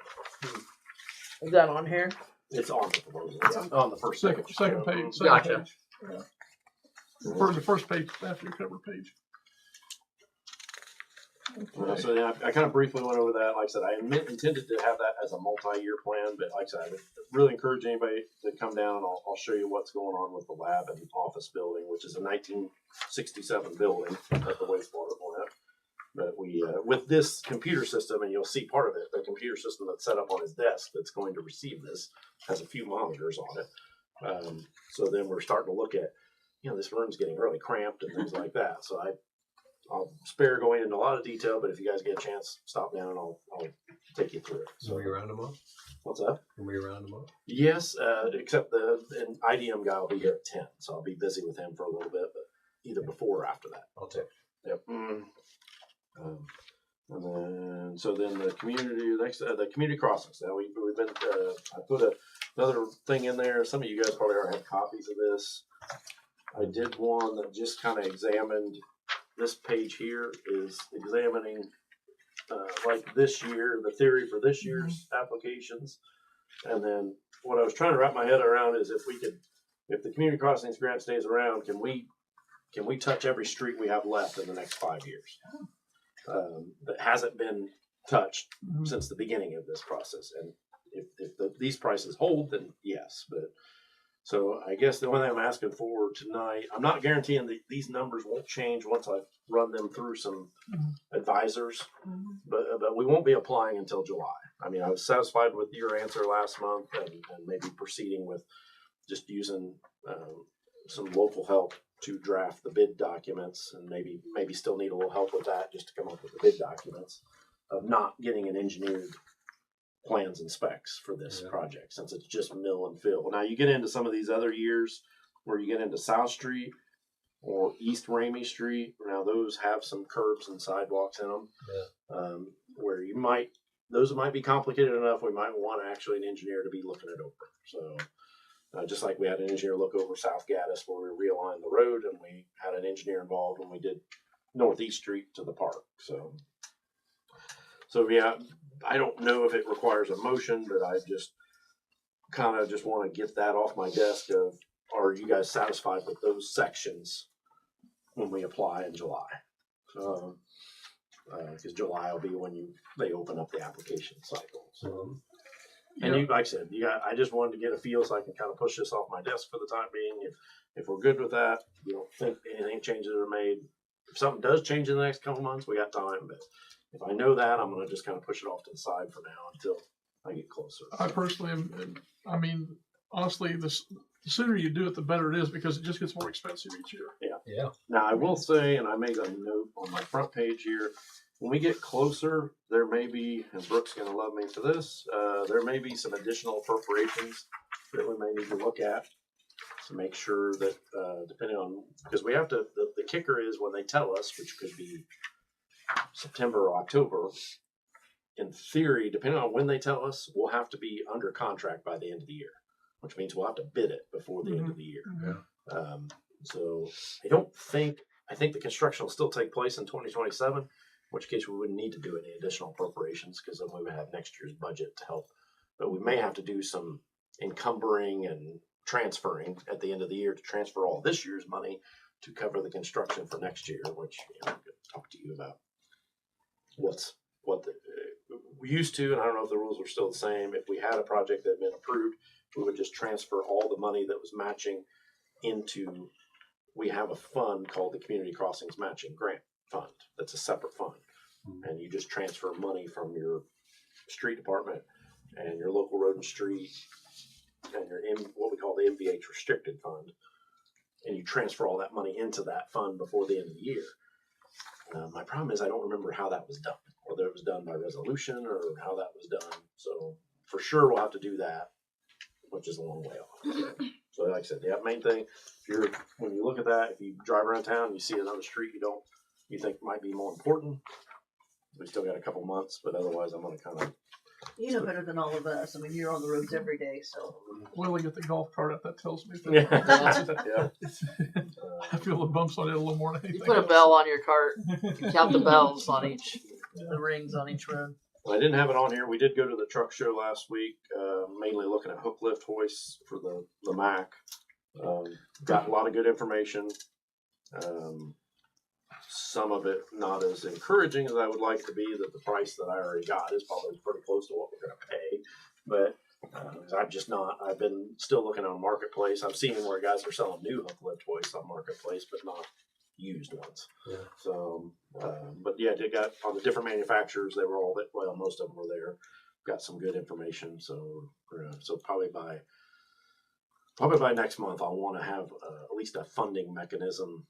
Is that on here? It's on the proposal. It's on the first Second page. page. Second Gotcha. page. Yeah. For the first page after your cover page. Okay. So yeah, I kind of briefly went over that. Like I said, I intended to have that as a multi-year plan, but like I said, I would really encourage anybody to come down and I'll show you what's going on with the lab and office building, which is a 1967 building at the wastewater plant. But we, with this computer system, and you'll see part of it, the computer system that's set up on his desk that's going to receive this has a few monitors on it. So then we're starting to look at, this room's getting really cramped and things like that. So I'll spare going into a lot of detail, but if you guys get a chance, stop down and I'll take you through it. So we around tomorrow? What's that? Are we around tomorrow? Yes, except the IDM guy will be here at 10, so I'll be busy with him for a little bit, but either before or after that. I'll take. Yep. And then, so then the community crossings. Now we've been, I put another thing in there. Some of you guys probably already have copies of this. I did one that just kind of examined. This page here is examining, like this year, the theory for this year's applications. And then what I was trying to wrap my head around is if the community crossings grant stays around, can we touch every street we have left in the next 5 years? That hasn't been touched since the beginning of this process. And if these prices hold, then yes. But so I guess the only thing I'm asking for tonight, I'm not guaranteeing that these numbers won't change once I run them through some advisors, but we won't be applying until July. I mean, I was satisfied with your answer last month and maybe proceeding with just using some local help to draft the bid documents, and maybe still need a little help with that just to come up with the bid documents of not getting an engineered plans and specs for this project, since it's just mill and fill. Now you get into some of these other years where you get into South Street or East Ramey Street. Now those have some curbs and sidewalks in them, where those might be complicated enough. We might want actually an engineer to be looking it over. So just like we had an engineer look over South Gaddis where we realigned the road, and we had an engineer involved when we did Northeast Street to the park. So yeah, I don't know if it requires a motion, but I just kind of just want to get that off my desk of, are you guys satisfied with those sections when we apply in July? Because July will be when they open up the application cycle. So And you, like I said, I just wanted to get a feel so I can kind of push this off my desk for the time being. If we're good with that, we don't think anything changes are made. If something does change in the next couple months, we got time. But if I know that, I'm going to just kind of push it off to the side for now until I get closer. I personally I mean, honestly, the sooner you do it, the better it is because it just gets more expensive each year. Yeah. Now, I will say, and I made a note on my front page here, when we get closer, there may be, and Brooke's going to love me for this, there may be some additional appropriations that we may need to look at to make sure that, depending on, because we have to, the kicker is when they tell us, which could be September or October, in theory, depending on when they tell us, we'll have to be under contract by the end of the year, which means we'll have to bid it before the end of the year. So I think the construction will still take place in 2027, in which case we wouldn't need to do any additional appropriations because then we would have next year's budget to help. But we may have to do some encumbering and transferring at the end of the year to transfer all this year's money to cover the construction for next year, which I'm going to talk to you about we used to, and I don't know if the rules were still the same. If we had a project that had been approved, we would just transfer all the money that was matching into, we have a fund called the Community Crossings Matching Grant Fund. That's a separate fund. And you just transfer money from your street department and your local road and street and your what we call the MVH restricted fund. And you transfer all that money into that fund before the end of the year. My problem is I don't remember how that was done, whether it was done by resolution or how that was done. So for sure we'll have to do that, which is a long way off. So like I said, the main thing, when you look at that, if you drive around town and you see another street you think might be more important, we still got a couple months, but otherwise I'm going to kind of. You know better than all of us. I mean, you're on the roads every day, so. Will get the golf cart out, that tells me. Yeah. I feel the bumps on it a little more than You anything put a else. bell on your cart. You count the bells on the rings on each road. Well, I didn't have it on here. We did go to the truck show last week, mainly looking at hook lift hoists for the Mack. Got a lot of good information. Some of it not as encouraging as I would like to be, that the price that I already got is probably pretty close to what we're going to pay. But I've been still looking on Marketplace. I'm seeing where guys are selling new hook lift hoists on Marketplace, but not used ones. Yeah. So, but yeah, they got on the different manufacturers. They were most of them were there. Got some good information. So probably by next month, I'll want to have at least a funding mechanism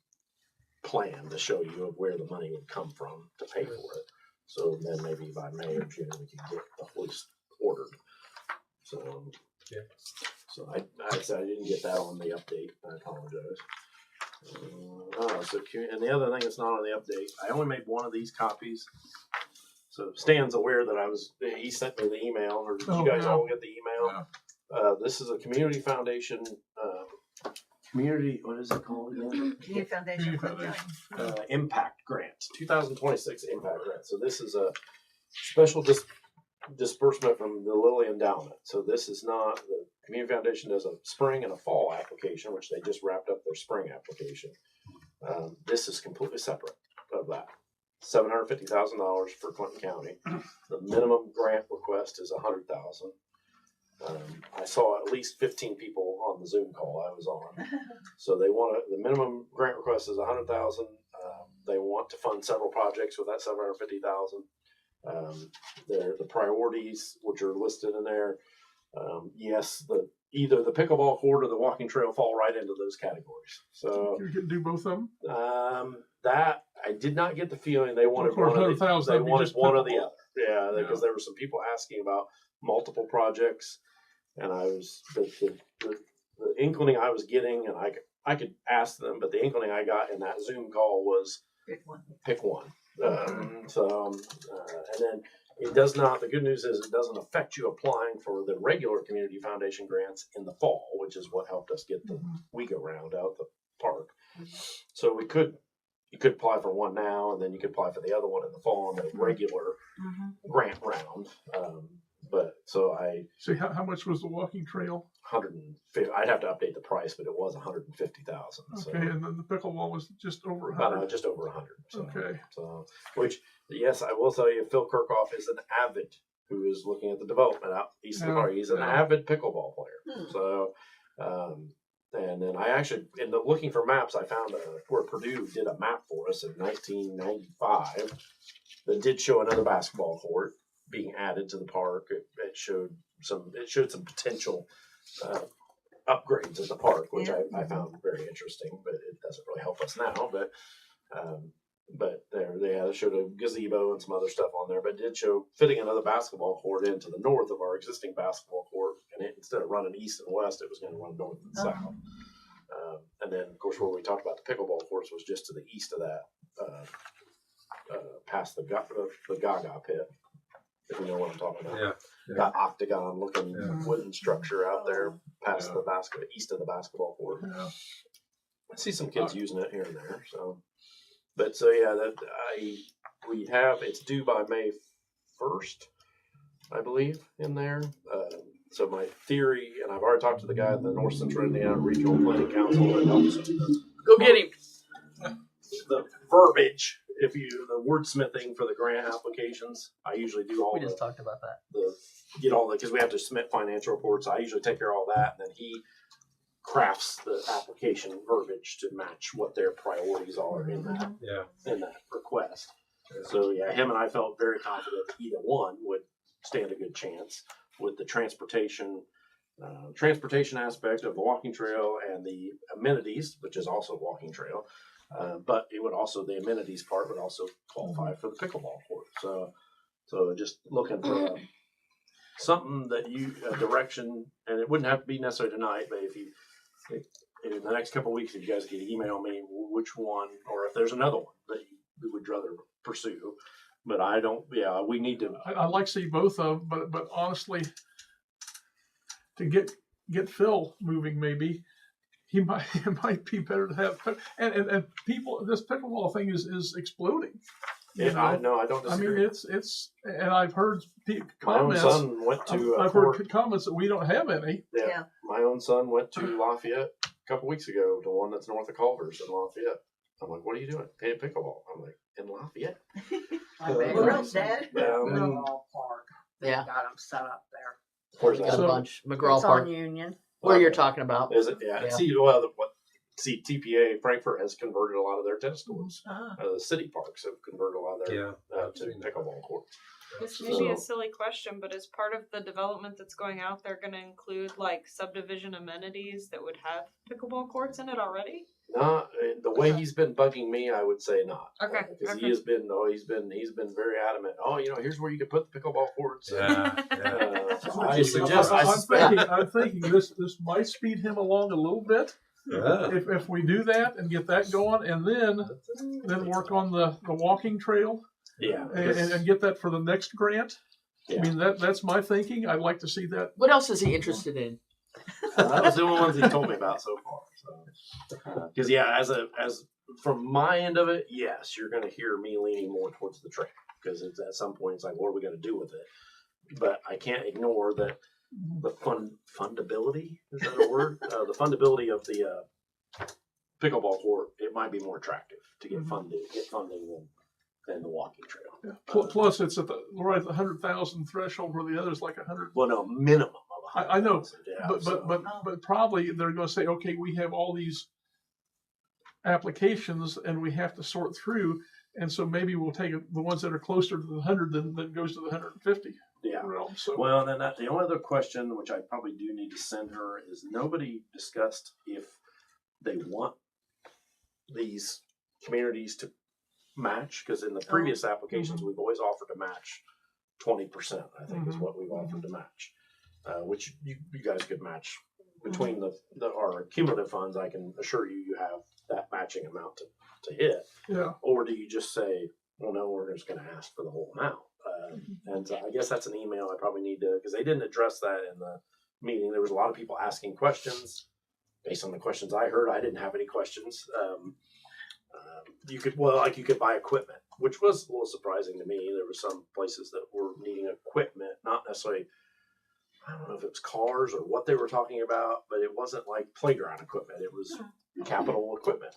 plan to show you of where the money would come from to pay for it. So then maybe by May or June we can get the hoist ordered. So yeah. So I said I didn't get that on the update. I apologize. And the other thing that's not on the update, I only made one of these copies. So Stan's aware that he sent me the email, or did you guys all get the email? Yeah. This is a community foundation, what is it called again? Community Foundation. Impact Grant, 2026 Impact Grant. So this is a special disbursement from the Lilly Endowment. So this is not, the Community Foundation does a spring and a fall application, which they just wrapped up their spring application. This is completely separate of that. $750,000 for Clinton County. The minimum grant request is $100,000. I saw at least 15 people on the Zoom call I was on. So the minimum grant request is $100,000. They want to fund several projects with that $750,000. The priorities, which are listed in there, yes, either the pickleball court or the walking trail fall right into those categories. So You can do both of them. that I did not get the feeling they wanted Of course, one. $100,000, They that'd be wanted just one or the pickleball. other. Yeah, because there were some people asking about multiple projects, and I was the inkling I was getting, and I could ask them, but the inkling I got in that Zoom call was pick one. And then it does not. The good news is it doesn't affect you applying for the regular community foundation grants in the fall, which is what helped us get the we go round out the park. So you could apply for one now, and then you could apply for the other one in the fall on the regular grant round. But so I See, how much was the walking trail? 150. I'd have to update the price, but it was 150,000. So Okay, and then the pickleball was just over about 100. just over 100. So, Okay. So which yes, I will tell you, Phil Kirkhoff is an avid who is looking at the development out east of the park. He's an Yeah. avid pickleball player. Hmm. So, and then I actually, in the looking for maps, I found where Purdue did a map for us in 1995 that did show another basketball court being added to the park. It showed some potential upgrades at the park, which Yeah. I found very interesting, but it doesn't really help us now. But they showed a gazebo and some other stuff on there, but it did show fitting another basketball court into the north of our existing basketball court, and instead of running east and west, it was going to run north and south. And then, of course, where we talked about the pickleball courts was just to the east of that, past the Gaga pit, if you know what I'm talking about. Yeah. That octagon-looking Yeah. wooden structure out there past Yeah. the east of the basketball court. Yeah. I see some kids using it here and there. So yeah, it's due by May 1st, I believe, in there. So my theory, and I've already talked to the guy at the North Central Indiana Regional Planning Council that helps Go get him. the verbiage, the wordsmithing for the grant applications. I usually do all We just talked about that. because we have to submit financial reports. I usually take care of all that, and then he crafts the application verbiage to match what their priorities are in that request. So yeah, him and I felt very confident that either one would stand a good chance with the transportation aspect of the walking trail and the amenities, which is also walking trail. But the amenities part would also qualify for the pickleball court. So just looking for something direction, and it wouldn't have to be necessarily tonight, but if in the next couple of weeks, if you guys could email me which one, or if there's another one that you would rather pursue. But I don't. Yeah, we need to. I'd like to see both of them, but honestly, to get Phil moving, maybe it might be better to have and people. This pickleball thing is exploding. I don't I disagree. mean, it's and I've heard My own comments. son went to I've heard comments that we don't have any. Yeah. My own son went to Lafayette a couple weeks ago to one that's north of Culver's in Lafayette. I'm like, what are you doing? Playing pickleball. I'm like, in Lafayette? Where else, Dad? McGraw Park. They Yeah. got them set up there. Where's Got that? a So- bunch. McGraw It's Park. on Union. Where you're talking about. Is it? Yeah. Yeah. TPA Frankfurt has converted a lot of their tennis courts. Ah. The city parks have converted a lot of their to pickleball courts. This may be a So- silly question, but is part of the development that's going out there going to include like subdivision amenities that would have pickleball courts in it already? Not the way he's been bugging me. I would say not. Okay, Because okay. he has been. He's been very adamant. Oh, here's where you could put the pickleball courts. So I suggest. I'm thinking this might speed him along a little bit. If we do that and get that going, and then work on the walking trail Yeah. and get that for the next grant. Yeah. I mean that's my thinking. I'd like to see that. What else is he interested in? That was the only ones he told me about so far. Because as from my end of it, yes, you're going to hear me leaning more towards the trail because it's at some point it's like, what are we going to do with it? But I can't ignore that the fundability, is that a word? The fundability of the pickleball court, it might be more attractive to get funding than the walking trail. Yeah. Plus, it's at the 100,000 threshold where the other's like 100. Well, no, minimum of I know, 100,000, yeah, but so- but probably they're going to say, okay, we have all these applications and we have to sort through, and so maybe we'll take the ones that are closer to the 100 than goes to the 150 yeah. realm. So Well, and then the only other question, which I probably do need to send her, is nobody discussed if they want these communities to match, because in the previous applications, we've always offered to match 20%, I think is what we've offered to match, which you guys could match between our cumulative funds. I can assure you have that matching amount to hit. yeah, Or do you just say, well, no, we're just going to ask for the whole amount? And so I guess that's an email I probably need to, because they didn't address that in the meeting. There was a lot of people asking questions. Based on the questions I heard, I didn't have any questions. You could buy equipment, which was a little surprising to me. There were some places that were needing equipment, not necessarily, I don't know if it was cars or what they were talking about, but it wasn't like playground equipment. It was capital equipment.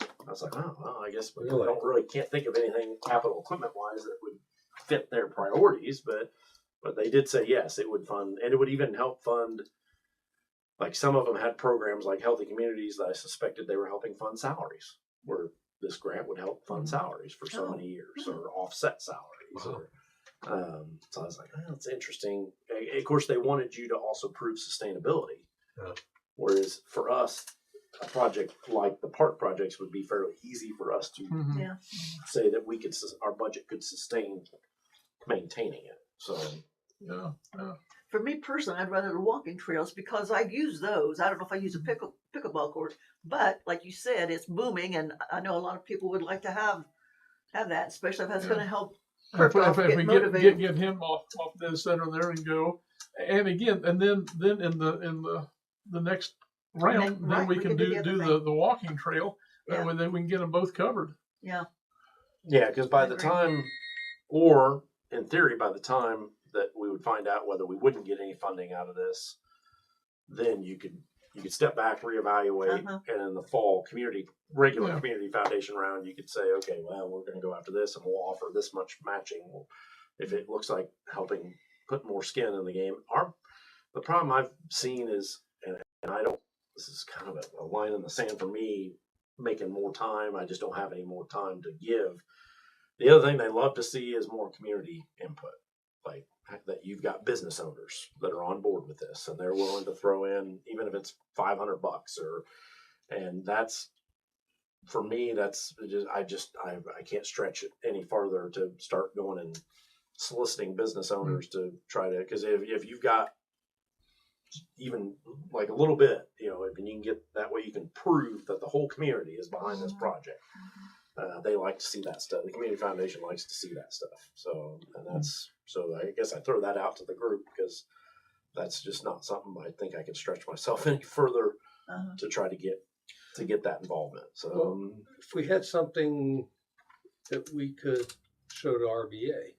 I was like, oh, well, I guess we can't think of anything capital equipment wise that would fit their priorities, but But they did say yes, it would fund, and it would even help fund. Like some of them had programs like Healthy Communities that I suspected they were helping fund salaries, where this grant would help fund salaries for so many years or offset salaries. Or, so I was like, oh, that's interesting. Of course, they wanted you to also prove sustainability. Yeah. Whereas for us, a project like the park projects would be fairly easy for us to Yeah. say that we could, our budget could sustain maintaining it. So Yeah. For me personally, I'd rather the walking trails because I use those. I don't know if I use a pickleball court, but like you said, it's booming, and I know a lot of people would like to have that, especially if that's going to help Kirkhoff If get we motivated. get him off this center there and go, and again, and then in the next round, then Right, we we can can do do the other do thing. the walking trail. Yeah. That way, then we can get them both covered. Yeah. yeah, because by I the agree. time, or in theory, by the time that we would find out whether we wouldn't get any funding out of this, then you could step back, reevaluate, Uh-huh. and in the fall regular Yeah. community foundation round, you could say, okay, well, we're going to go after this, and we'll offer this much matching. If it looks like helping put more skin in the game, the problem I've seen is, and I don't. This is kind of a line in the sand for me. Making more time, I just don't have any more time to give. The other thing they love to see is more community input, like that you've got business owners that are on board with this and they're willing to throw in, even if it's $500 and that's, for me, that's just, I can't stretch it any farther to start going and soliciting business owners to try to, because if you've got even like a little bit, if you can get that way, you can prove that the whole community is behind this project. They like to see that stuff. The community foundation likes to see that stuff. So, so I guess I throw that out to the group because that's just not something I think I can stretch myself any further to try to get that involvement. So, If we had something that we could show to RBA,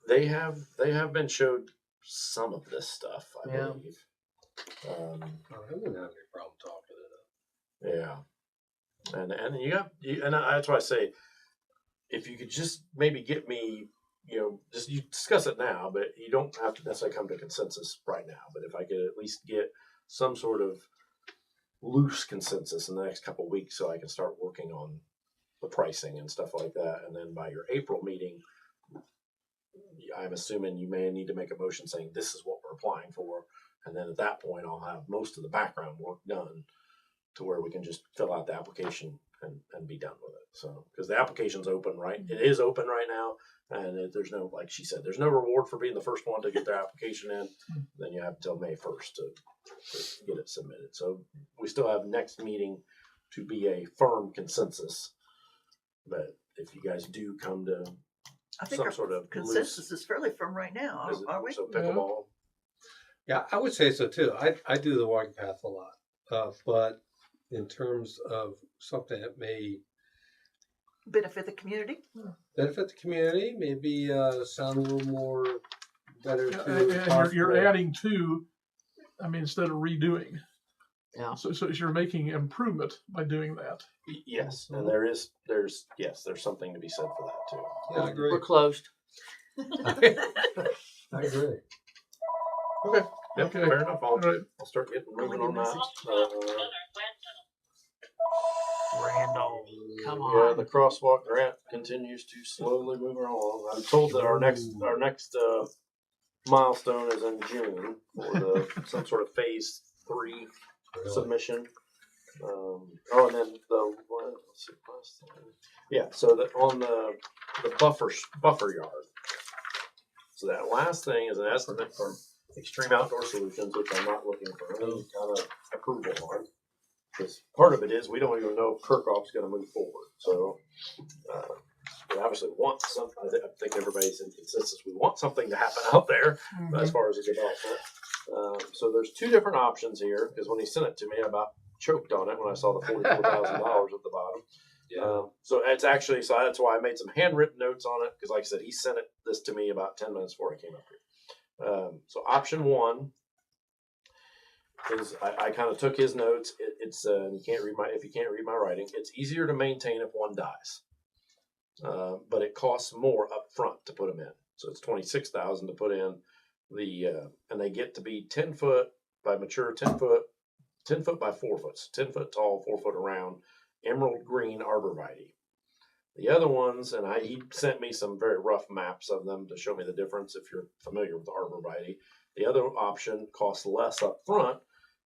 they have been showed some of this stuff, I Yeah. believe. I wouldn't have any problem talking to them. Yeah. And that's why I say, if you could just maybe get me, just you discuss it now, but you don't have to necessarily come to consensus right now. But if I could at least get some sort of loose consensus in the next couple of weeks, so I can start working on the pricing and stuff like that, and then by your April meeting, I'm assuming you may need to make a motion saying this is what we're applying for, and then at that point, I'll have most of the background work done to where we can just fill out the application and be done with it. So, because the application's open, right? It is open right now, and there's no, like she said, there's no reward for being the first one to get their application in. Then you have until May 1st to get it submitted. So we still have next meeting to be a firm consensus. But if you guys do come to I think some our sort of consensus is fairly firm right now, loose, are we? so pickleball. Yeah, I would say so too. I do the walking path a lot, but in terms of something that may Benefit the community. benefit the community, maybe sound a little more better Yeah, to and you're possible- adding to, instead of redoing. Yeah. So you're making improvement by doing that. Yes, and there's something to be said for that too. Yeah, I agree. We're closed. I agree. Okay. Yep, Okay. fair enough. All right. I'll start getting moving Leave a on that. message. Randall, come Yeah, on. the crosswalk grant continues to slowly move along. I'm told that our next milestone is in June for some sort of phase 3 submission. And then let's see, last thing. Yeah, so that on the buffer yard. So that last thing is an estimate from Extreme Outdoor Solutions, which I'm not looking for any kind of approval on. Because part of it is we don't even know if Kirkhoff's going to move forward. So we obviously want something. I think everybody's in consensus. We want something to happen out there as far as a development. So there's two different options here. Because when he sent it to me, I about choked on it when I saw the $44,000 at the bottom. Yeah. So it's actually, so that's why I made some handwritten notes on it. Because like I said, he sent this to me about 10 minutes before I came up here. So option one is I kind of took his notes. It's if you can't read my writing, it's easier to maintain if one dies, but it costs more up front to put them in. So it's 26,000 to put in and they get to be 10 foot by mature 10 foot by 4 foot, 10 foot tall, 4 foot around, emerald green arborvitae. The other ones, and he sent me some very rough maps of them to show me the difference if you're familiar with arborvitae. The other option costs less up front,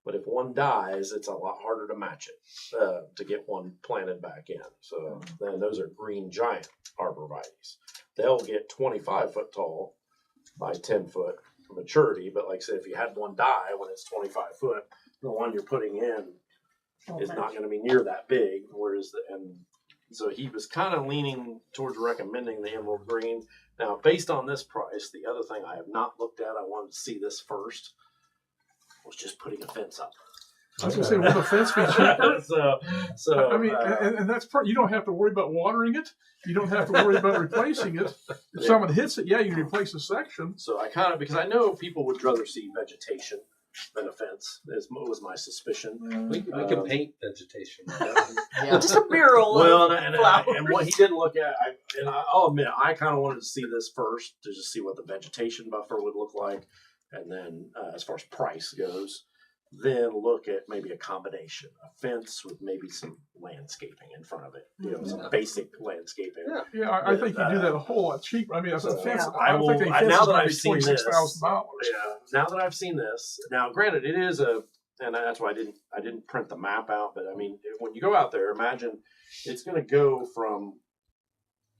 but if one dies, it's a lot harder to match it to get one planted back in. So then those are green giant arborvitaes. They'll get 25 foot tall by 10 foot maturity, but like I said, if you had one die when it's 25 foot, the one you're putting in is not going to be near that big. So he was kind of leaning towards recommending the emerald green. Now, based on this price, the other thing I have not looked at, I wanted to see this first, was just putting a fence up. I was going to say, will the fence be cheaper? so I mean, and that's part. You don't have to worry about watering it. You don't have to worry about replacing it. If someone hits it, you can replace a section. So I kind of, because I know people would rather see vegetation than a fence, was my suspicion. We can paint vegetation. Yeah. Just a mural. Well, of and flowers. what he didn't look at, I'll admit, I kind of wanted to see this first to just see what the vegetation buffer would look like, and then as far as price goes, then look at maybe a combination, a fence with maybe some landscaping in front of it, some basic landscaping. Yeah, I think you do that a whole lot cheaper. I mean, as a So, fence, I I will- think a I- fence now is that going I've to be seen this, $26,000. Yeah, now that I've seen this, now granted, it is and that's why I didn't print the map out, but I mean, when you go out there, imagine it's going to go from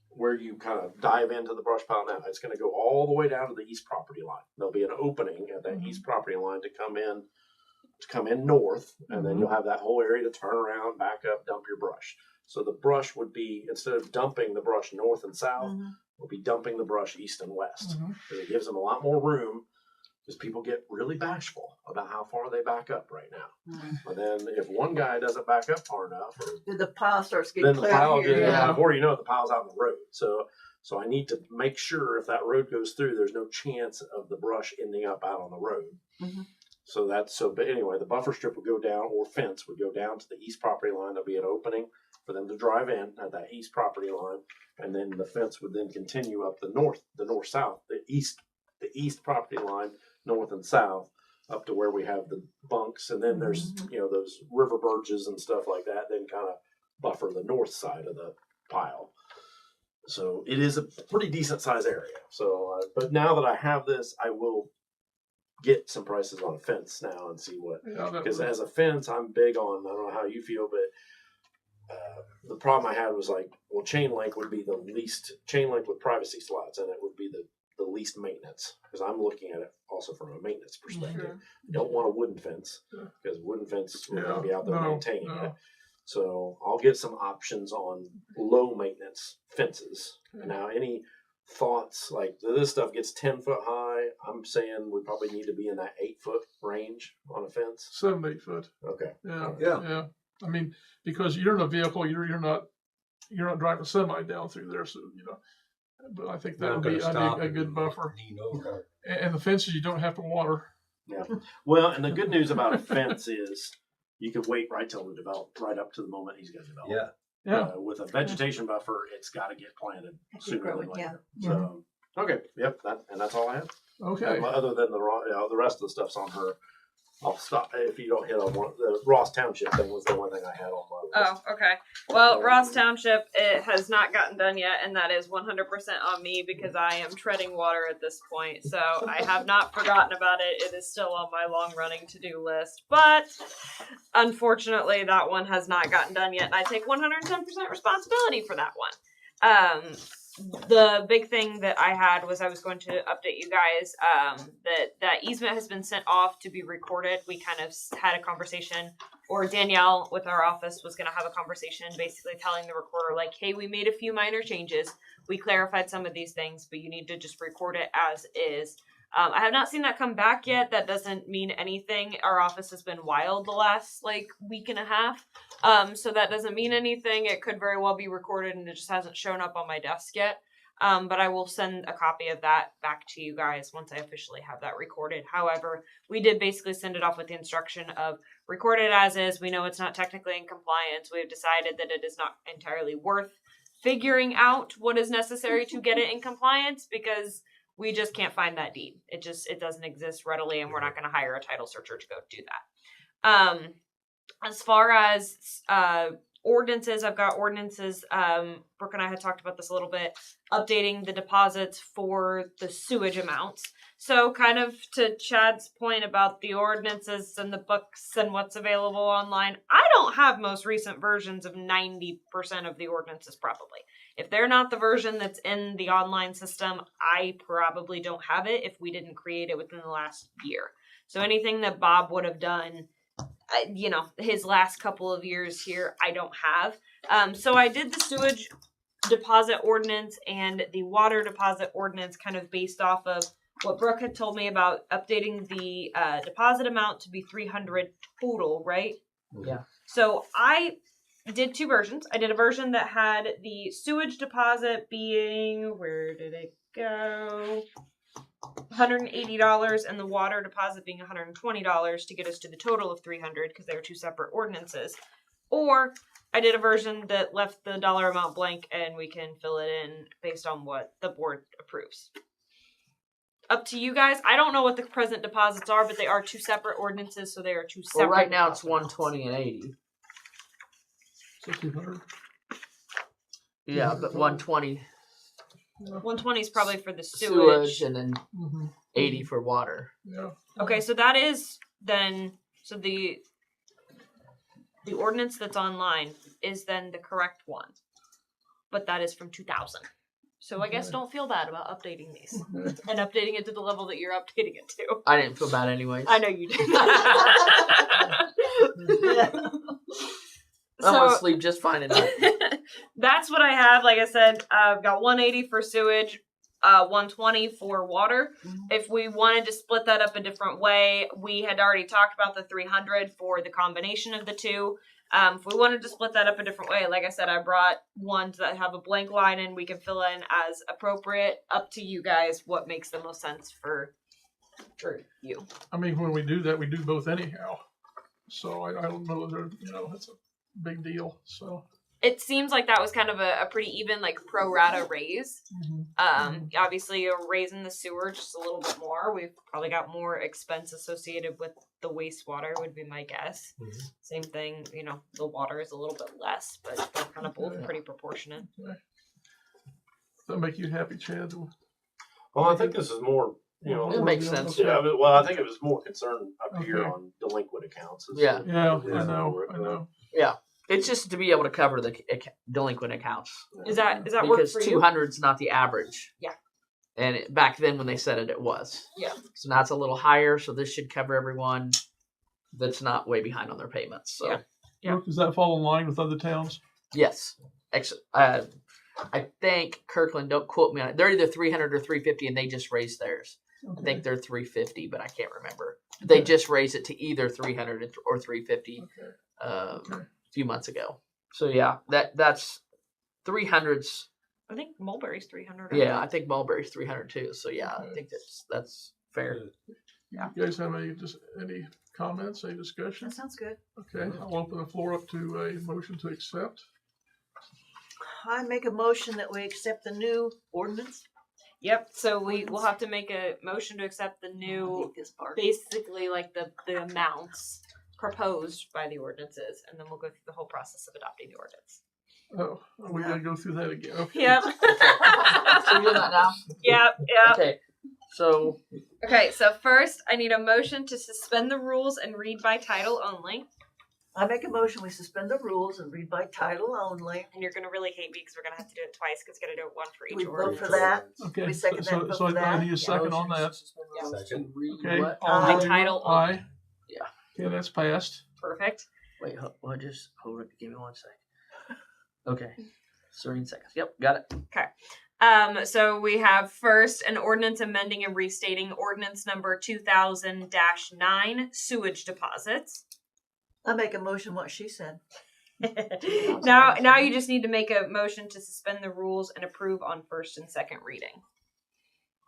where you kind of dive into the brush pile now. It's going to go all the way down to the east property line. There'll be an opening at that east property line to come in north, and then you'll have that whole area to turn around, back up, dump your brush. So the brush would be, instead of dumping the brush north and south, we'll be dumping the brush east and west. Because it gives them a lot more room, because people get really bashful about how far they back up right now. But then if one guy doesn't back up far enough, or The pile starts getting then the clear pile here. Yeah. before you know it, the pile's out in the road. So I need to make sure if that road goes through, there's no chance of the brush ending up out on the road. But anyway, the buffer strip would go down, or fence would go down to the east property line. There'll be an opening for them to drive in at that east property line, and then the fence would then continue up the north-south, the east property line, north and south, up to where we have the bunks, and then there's those river birches and stuff like that. Then kind of buffer the north side of the pile. So it is a pretty decent size area. So, but now that I have this, I will get some prices on a fence now and see what. Because as a fence, I'm big on. I don't know how you feel, but the problem I had was chain link would be the least. Chain link with privacy slots, and it would be the least maintenance, because I'm looking at it also from a maintenance perspective. You don't want a wooden fence, because wooden fence we're going to be out there maintaining it. So I'll get some options on low maintenance fences. Now, any thoughts, like this stuff gets 10 foot high, I'm saying we probably need to be in that 8 foot range on a fence. 7 to 8 foot. Okay. Yeah. I mean, because you're in a vehicle, you're not driving a semi down through there, so But I think that would be a good buffer. And the fences you don't have to water. Yeah. Well, and the good news about a fence is you could wait right till it develops, right up to the moment he's going to develop. Yeah. With a vegetation buffer, it's got to get planted sooner than later. Yeah. So, okay. Yep. That's all I have. Okay. Other than the rest of the stuff's on her. I'll stop if you don't hit on one. The Ross Township thing was the one thing I had on my list. Oh, okay. Well, Ross Township, it has not gotten done yet, and that is 100% on me because I am treading water at this point. So I have not forgotten about it. It is still on my long-running to-do list, but unfortunately, that one has not gotten done yet, and I take 110% responsibility for that one. The big thing that I had was I was going to update you guys that easement has been sent off to be recorded. We kind of had a conversation, or Danielle with our office was going to have a conversation basically telling the recorder, like, hey, we made a few minor changes. We clarified some of these things, but you need to just record it as is. I have not seen that come back yet. That doesn't mean anything. Our office has been wild the last week and a half. So that doesn't mean anything. It could very well be recorded and it just hasn't shown up on my desk yet. But I will send a copy of that back to you guys once I officially have that recorded. However, we did basically send it off with the instruction of record it as is. We know it's not technically in compliance. We've decided that it is not entirely worth figuring out what is necessary to get it in compliance, because We just can't find that deed. It doesn't exist readily, and we're not going to hire a title searcher to go do that. As far as ordinances, I've got ordinances. Brooke and I had talked about this a little bit, updating the deposits for the sewage amounts. So kind of to Chad's point about the ordinances and the books and what's available online, I don't have most recent versions of 90% of the ordinances probably. If they're not the version that's in the online system, I probably don't have it if we didn't create it within the last year. So anything that Bob would have done, his last couple of years here, I don't have. So I did the sewage deposit ordinance and the water deposit ordinance kind of based off of what Brooke had told me about updating the deposit amount to be $300 total, right? Yeah. So I did two versions. I did a version that had the sewage deposit being, where did it go? $180 and the water deposit being $120 to get us to the total of $300 because they were two separate ordinances. Or I did a version that left the dollar amount blank and we can fill it in based on what the board approves. Up to you guys. I don't know what the present deposits are, but they are two separate ordinances, so they are two separate. Well, right now it's deposit 120 and 80. So 200. Yeah, but 120 amounts. 120 is probably for the sewage and then Mm-hmm. 80 for water. Yeah. Okay, so that is then the ordinance that's online is then the correct one, but that is from 2000. So I guess Okay. don't feel bad about updating these Okay. and updating it to the level that you're updating it to. I didn't feel bad anyways. I know you did. I'm gonna So sleep just fine tonight. that's what I have. Like I said, I've got 180 for sewage, 120 for water. Mhm. If we wanted to split that up a different way, we had already talked about the 300 for the combination of the two. If we wanted to split that up a different way, like I said, I brought ones that have a blank line and we can fill in as appropriate. Up to you guys what makes the most sense for you. I mean, when we do that, we do both anyhow. So I don't know whether, it's a big deal. So. It seems like that was kind of a pretty even like pro rata raise. Obviously a raise in the sewer, just a little bit more. We've probably got more expense associated with the wastewater would be my guess. Mhm. Same thing, the water is a little bit less, but they're kind of both pretty proportionate. Does that make you happy, Chad? Well, I think this is more, It makes sense. yeah, well, I think it was more concerned up here Okay. on delinquent accounts. Yeah. Yeah, Yeah. I know. It's just to be able to cover the delinquent accounts. Is that work Because for you? 200 is not the average. Yeah. And back then when they said it, it was. Yeah. So now it's a little higher, so this should cover everyone that's not way behind on their payments. So Yeah. Yeah. Brooke, does that fall in line with other towns? yes. I think Kirkland, don't quote me on it. They're either 300 or 350 and they just raised theirs. I think they're 350, but I can't remember. They just raised it to either 300 or 350 Okay. a few months ago. So yeah, that's 300's. I think Mulberry's 300. Yeah, I think Mulberry's 300 too. So yeah, I Okay. think that's fair. You guys have any comments, any discussion? That sounds good. Okay, I'll open the floor up to a motion to accept. I make a motion that we accept the new ordinance. Yep. So we'll have to make a motion to accept the I new, hate this part. basically like the amounts proposed by the ordinances, and then we'll go through the whole process of adopting the ordinance. Oh, we gotta go through that again. Okay. Yep. So you're doing that now? Yep. Okay. So Okay, so first I need a motion to suspend the rules and read by title only. I make a motion we suspend the rules and read by title only. And you're gonna really hate me because we're gonna have to do it twice because we're gonna do it one for We each vote ordinance. for that. Okay, We second that, vote for I that. need a second on that. Second. Okay, What? all in By favor? title only. Aye. Yeah. Okay, that's passed. Perfect. Wait, just hold it. Give me 1 second. Okay. 13 seconds. Yep, got it. So we have first an ordinance amending and restating ordinance number 2000-9 sewage deposits. I make a motion what she said. Now you just need to make a motion to suspend the rules and approve on first and second reading.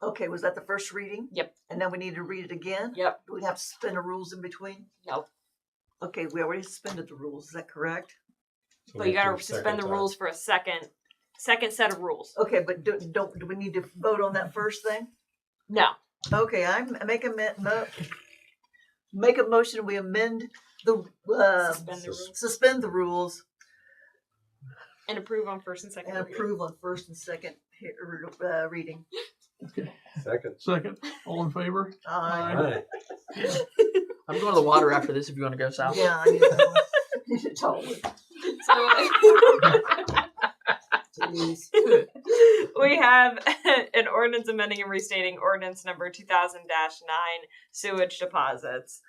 Okay, was that the first reading? Yep. And then we need to read it again? Yep. Do we have to suspend the rules in between? No. Okay, we already suspended the rules. Is that correct? So But we you have to gotta do a suspend second the time. rules for a second set of rules. Okay, but do we need to vote on that first thing? No. Okay, make a motion. We amend the Suspend the rules suspend the rules and approve on first and second and reading. approve on first and second reading. Okay. Second. Second. All in favor? Aye. Aye. I'm going to the water after this if you want to go south. Yeah, I need that one. Totally. Jeez. We have an ordinance amending and restating ordinance number 2000-9 sewage deposits,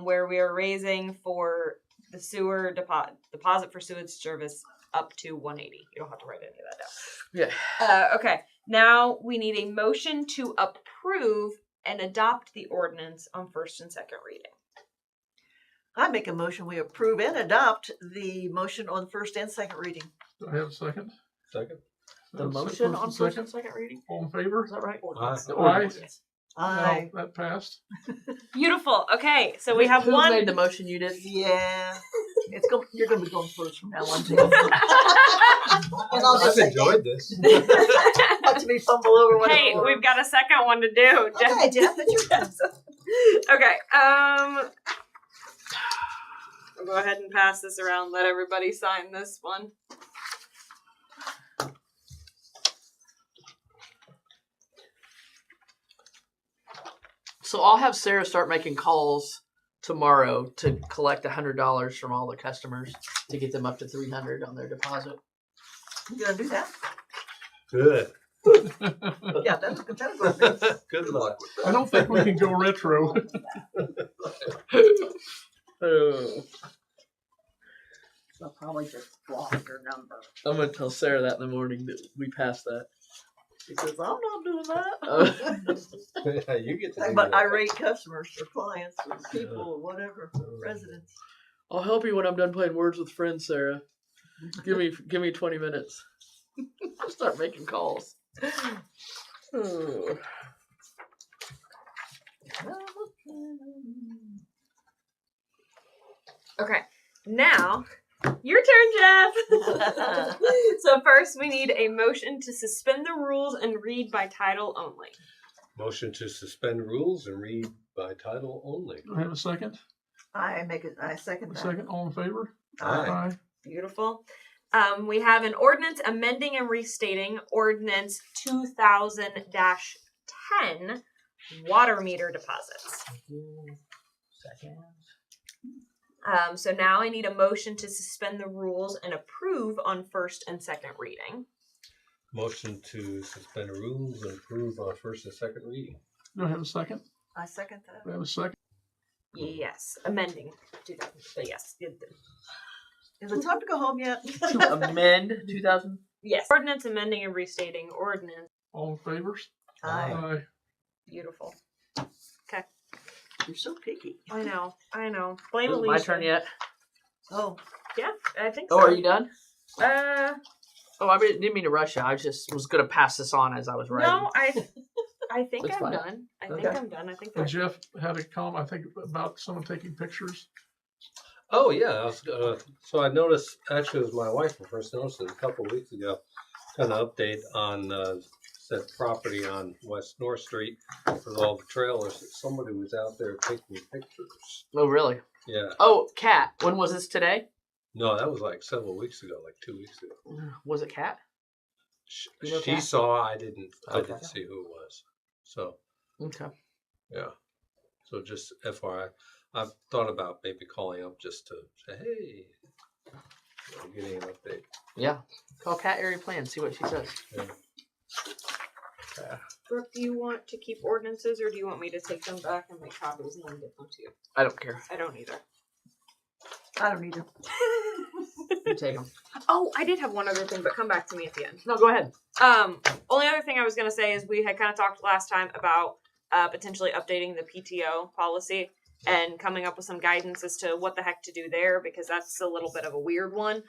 where we are raising for the sewer deposit for sewage service up to 180. You don't have to write any of that down. Yeah. Okay. Now we need a motion to approve and adopt the ordinance on first and second reading. I make a motion. We approve and adopt the motion on first and second reading. Do I have a second? Second. The Have a motion on first second. and second reading? All in favor? Is that right? Aye. The Aye. ordinance. Aye. No, that passed. Beautiful. Okay, so we have Who one. made the motion? You did? Yeah. You're going to be going first from now on, too. And I'll just I've say, enjoyed this. watch me fumble over one. Hey, we've got a second one to do. Jeff. Okay, Jeff, it's your turn. Okay. I'll go ahead and pass this around. Let everybody sign this one. So I'll have Sarah start making calls tomorrow to collect $100 from all the customers to get them up to $300 on their deposit. You gonna do that? Good. Yeah, that's a good thing. Good luck. I don't think we can go retro. So probably just block your number. I'm going to tell Sarah that in the morning that we passed that. She says, I'm not doing that. Yeah, you get to Talking do about that. irate customers or clients or people or whatever, residents. I'll help you when I'm done playing Words with Friends, Sarah. Give me 20 minutes. I'll start making calls. Okay. Now, your turn, Jeff. So first, we need a motion to suspend the rules and read by title only. Motion to suspend rules and read by title only. Do I have a second? I second A that. second. All in favor? Aye. Beautiful. We have an ordinance amending and restating ordinance 2000-10 water meter deposits. So now I need a motion to suspend the rules and approve on first and second reading. Motion to suspend rules and approve on first and second reading. Do I have a second? I second that. Do I have a second? Yes, amending 2000. But yes, Is it time to go home yet? To amend 2000? yes. Ordinance amending and restating ordinance. All in favor? Aye. Aye. Beautiful. You're so picky. I know. Blame Is it Alicia. my turn yet? Oh, Yeah, I think so. Oh, are you done? Oh, I didn't mean to rush you. I just was going to pass this on as I was writing. No, I think It's I'm fine. done. I think Okay. I'm done. I think And that's Jeff had a comment, I think, about someone taking pictures. Oh yeah, I was, so I noticed. Actually, it was my wife who first noticed it a couple of weeks ago. Kind of update on said property on West North Street with all the trailers. Somebody was out there taking pictures. Oh, really? Yeah. Oh, Kat. When was this today? No, that was like several weeks ago, like 2 weeks ago. Was it Kat? You know She Kat? saw. I didn't Okay. see who it was. So Okay. yeah. So just FYI, I've thought about maybe calling up just to say, hey, I'm getting an update. Yeah. Call Kat Area Plan. See what she says. Yeah. Brooke, do you want to keep ordinances or do you want me to take them back and make copies and then get them to you? I don't care. I don't either. I don't either. You take them. Oh, I did have one other thing, but come back to me at the end. No, go ahead. Only other thing I was gonna say is we had kind of talked last time about potentially updating the PTO policy and coming up with some guidance as to what the heck to do there because that's a little bit of a weird one.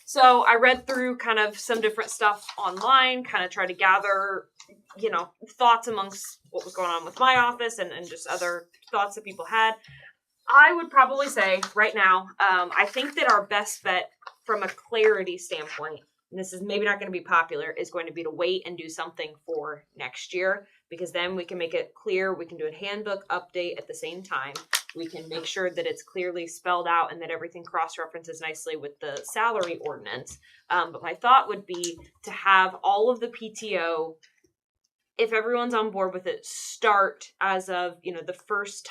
So I read through kind of some different stuff online, kind of try to gather, thoughts amongst what was going on with my office and just other thoughts that people had. I would probably say right now, I think that our best bet from a clarity standpoint and this is maybe not going to be popular, is going to be to wait and do something for next year, because then we can make it clear. We can do a handbook update at the same time. We can make sure that it's clearly spelled out and that everything cross-references nicely with the salary ordinance. But my thought would be to have all of the PTO, if everyone's on board with it, start as of, the first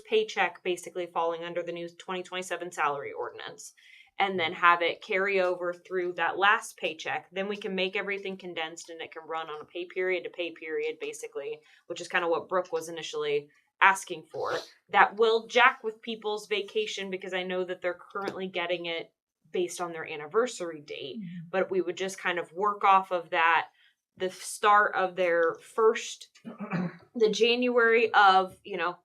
paycheck basically falling under the new 2027 salary ordinance, and then have it carry over through that last paycheck. Then we can make everything condensed and it can run on a pay period to pay period, basically, which is kind of what Brooke was initially asking for. That will jack with people's vacation, because I know that they're currently getting it based on their anniversary date, but we would just kind of work off of that. The start of their first, the January of,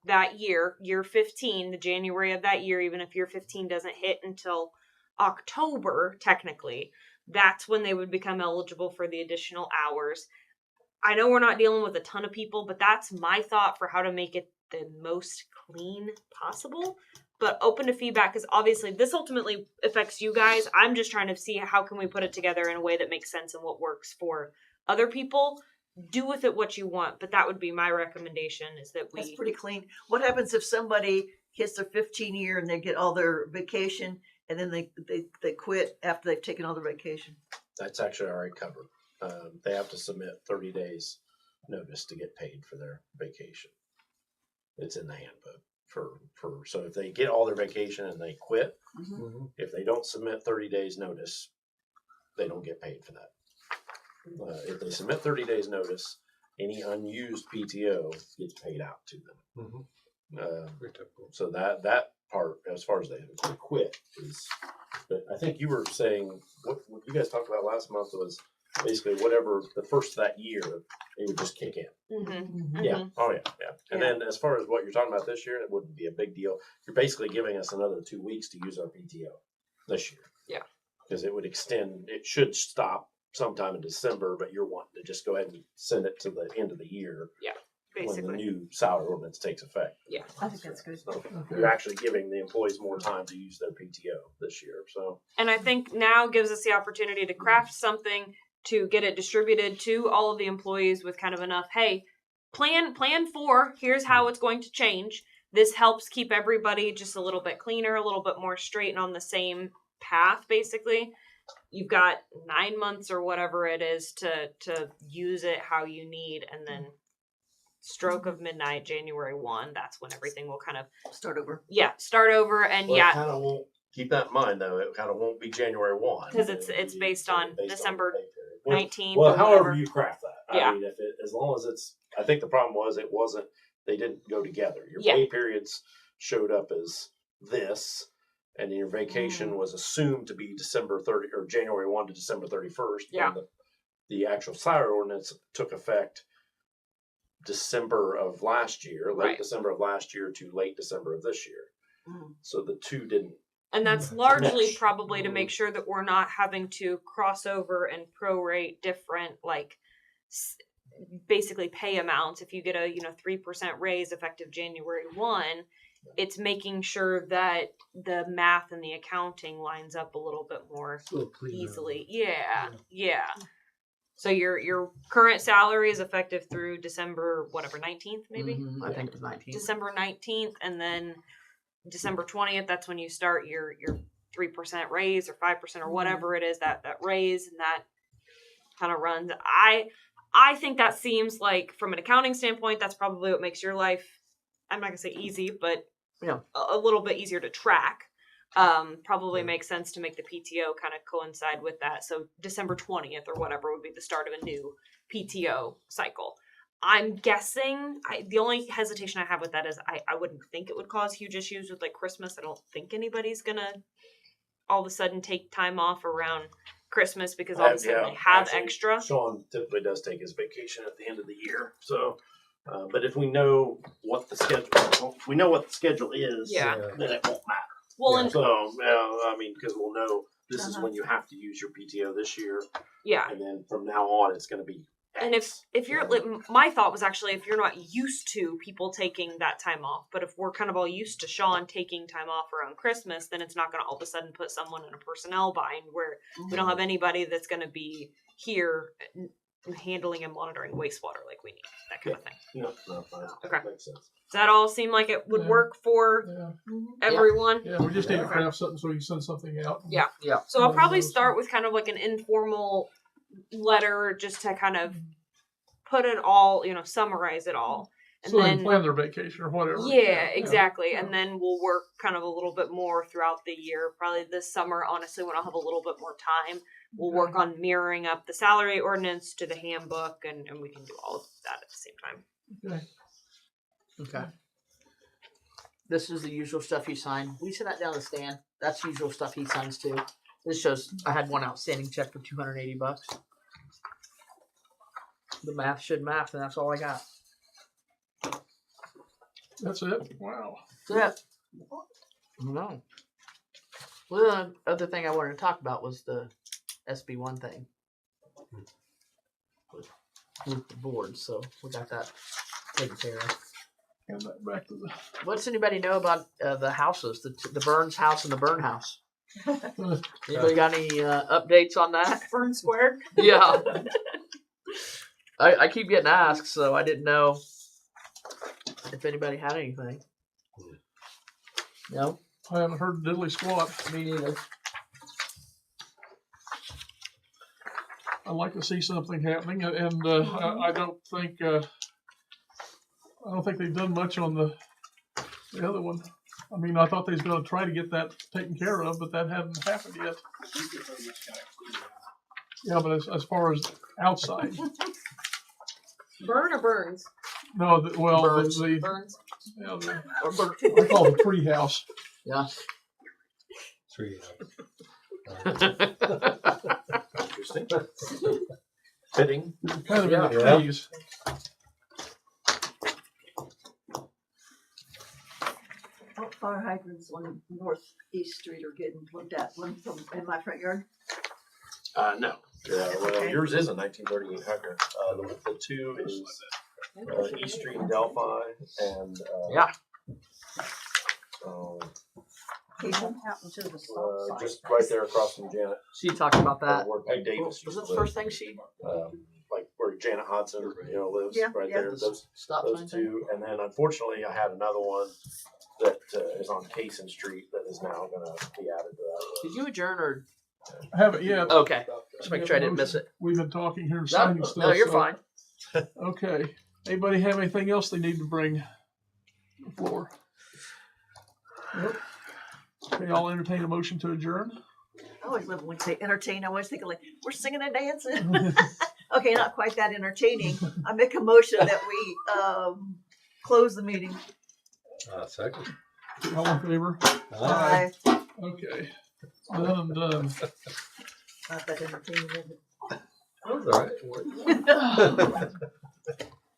that year 15, the January of that year, even if year 15 doesn't hit until October, technically, that's when they would become eligible for the additional hours. I know we're not dealing with a ton of people, but that's my thought for how to make it the most clean possible. But open to feedback, because obviously this ultimately affects you guys. I'm just trying to see how can we put it together in a way that makes sense and what works for other people. Do with it what you want, but that would be my recommendation, is that That's pretty clean. What happens if somebody hits their 15 year and they get all their vacation and then they quit after they've taken all their vacation? That's actually already covered. They have to submit 30 days notice to get paid for their vacation. It's in the handbook so if they get all their vacation and they quit, if they don't submit 30 days notice, they don't get paid for that. If they submit 30 days notice, any unused PTO gets paid out to them. So that part, as far as they quit, is. But I think you were saying what you guys talked about last month was basically whatever the first of that year, it would just kick in. Yeah. Oh yeah. And then as far as what you're talking about this year, it wouldn't be a big deal. You're basically giving us another 2 weeks to use our PTO this year. Yeah. Because it would extend. It should stop sometime in December, but you're wanting to just go ahead and send it to the end of the year. Yeah. Basically. When the new salary ordinance takes effect. Yeah, I think that's good. So you're actually giving the employees more time to use their PTO this year. So. And I think now gives us the opportunity to craft something to get it distributed to all of the employees with kind of enough, hey, plan for, here's how it's going to change. This helps keep everybody just a little bit cleaner, a little bit more straight and on the same path, basically. You've got 9 months or whatever it is to use it how you need, and then stroke of midnight, January 1, that's when everything will kind of start over. Yeah, start over, and well, it kind of won't. Keep that in mind, though. It kind of won't be January 1 because it's based on December 19th. Well, however you craft that. I mean, as long as it's. I think the problem was it wasn't. They didn't go together. Your pay periods showed up as this, and your vacation was assumed to be December 30 or January 1 to December 31st. Yeah. And the actual salary ordinance took effect December of last year, late December of last year to late December of this year. So the two didn't. And that's largely probably to make sure that we're not having to cross over and prorate different, like, basically pay amounts. If you get a 3% raise effective January 1, it's making sure that the math and the accounting lines up a little bit more easily. Yeah. So your current salary is effective through December 19th, maybe? I think it's 19th. December 19th, and then December 20th, that's when you start your 3% raise or 5% or whatever it is, that raise, and that kind of runs. I think that seems like, from an accounting standpoint, that's probably what makes your life, I'm not going to say easy, but a little bit easier to track. Probably makes sense to make the PTO kind of coincide with that. So December 20th or whatever would be the start of a new PTO cycle. I'm guessing, the only hesitation I have with that is I wouldn't think it would cause huge issues with, like, Christmas. I don't think anybody's going to all of a sudden take time off around Christmas because all of a sudden they have extra. Sean typically does take his vacation at the end of the year. So, but if we know what the schedule is, then it won't matter. Well, and so, I mean, because we'll know this is when you have to use your PTO this year. Yeah. And then from now on, it's going to be And if you're like, my thought was actually if you're not used to people taking that time off, but if we're kind of all used to Sean taking time off around Christmas, then it's not going to all of a sudden put someone in a personnel bind where we don't have anybody that's going to be here handling and monitoring wastewater like we need, that kind of thing. No, fine. Okay. Makes sense. Does that all seem like it would Yeah. work for Yeah, everyone? yeah, we just need to Okay. craft something so we can send something out. Yeah. Yeah. So I'll probably start with kind of like an informal letter just to kind of put it all, summarize it all. And So they then can plan their vacation or whatever. yeah, exactly. yeah. And then we'll work kind of a little bit more throughout the year. Probably this summer, honestly, when I'll have a little bit more time, we'll Okay. work on mirroring up the salary ordinance to the handbook, and we can do all of that at the same time. Okay. Okay. This is the usual stuff he signed. We send that down to Stan. That's usual stuff he signs too. This shows I had one outstanding check for $280. The math should math, and that's all I got. That's it. Wow. So that, no. Well, the other thing I wanted to talk about was the SB1 thing with the board. So we got that taken care of. Hand that back to the. What's anybody know about the houses, the Burns house and the Burn house? Anybody got any updates on that? Burn squared. Yeah. I keep getting asked, so I didn't know if anybody had anything. No, I haven't heard diddly squat. me neither. I'd like to see something happening, and I don't think they've done much on the other one. I mean, I thought they was going to try to get that taken care of, but that hadn't happened yet. I think they pretty much got it cleaned out. Yeah, but as far as outside, Burn or burns? no, Burns. Burns. Yeah, Or Burn. I call it the tree house. Yeah. 3 Interesting. Fitting. Kind of in the Yeah. trees. What fire hydrants on Northeast Street are getting looked at? One from in my front yard? No. Yeah, well, Okay. yours is a 1938 hydrant. The two is East Street in Delphi, and Yeah. What happened to the stop sign? just right there across from Janet. She talked about that. Where Peg Davis Was used that to the live. first thing she? Like where Janet Hodson, lives, Yeah, right yeah. there. Those Stop sign thing? two, and then unfortunately, I had another one that is on Cason Street that is now going to be added to that. Did you adjourn or? I haven't yet. Okay. Just make sure I didn't miss it. We've been talking here and signing No, stuff. no, you're so- fine. Okay. Anybody have anything else they need to bring to the floor? Nope. Okay, I'll entertain a motion to adjourn. I always love when we say entertain. I always think of like we're singing and dancing. Okay, not quite that entertaining. I make a motion that we close the meeting. Second. All in favor? Aye. Okay. Done and done. Not that entertaining. Is it? That was all right.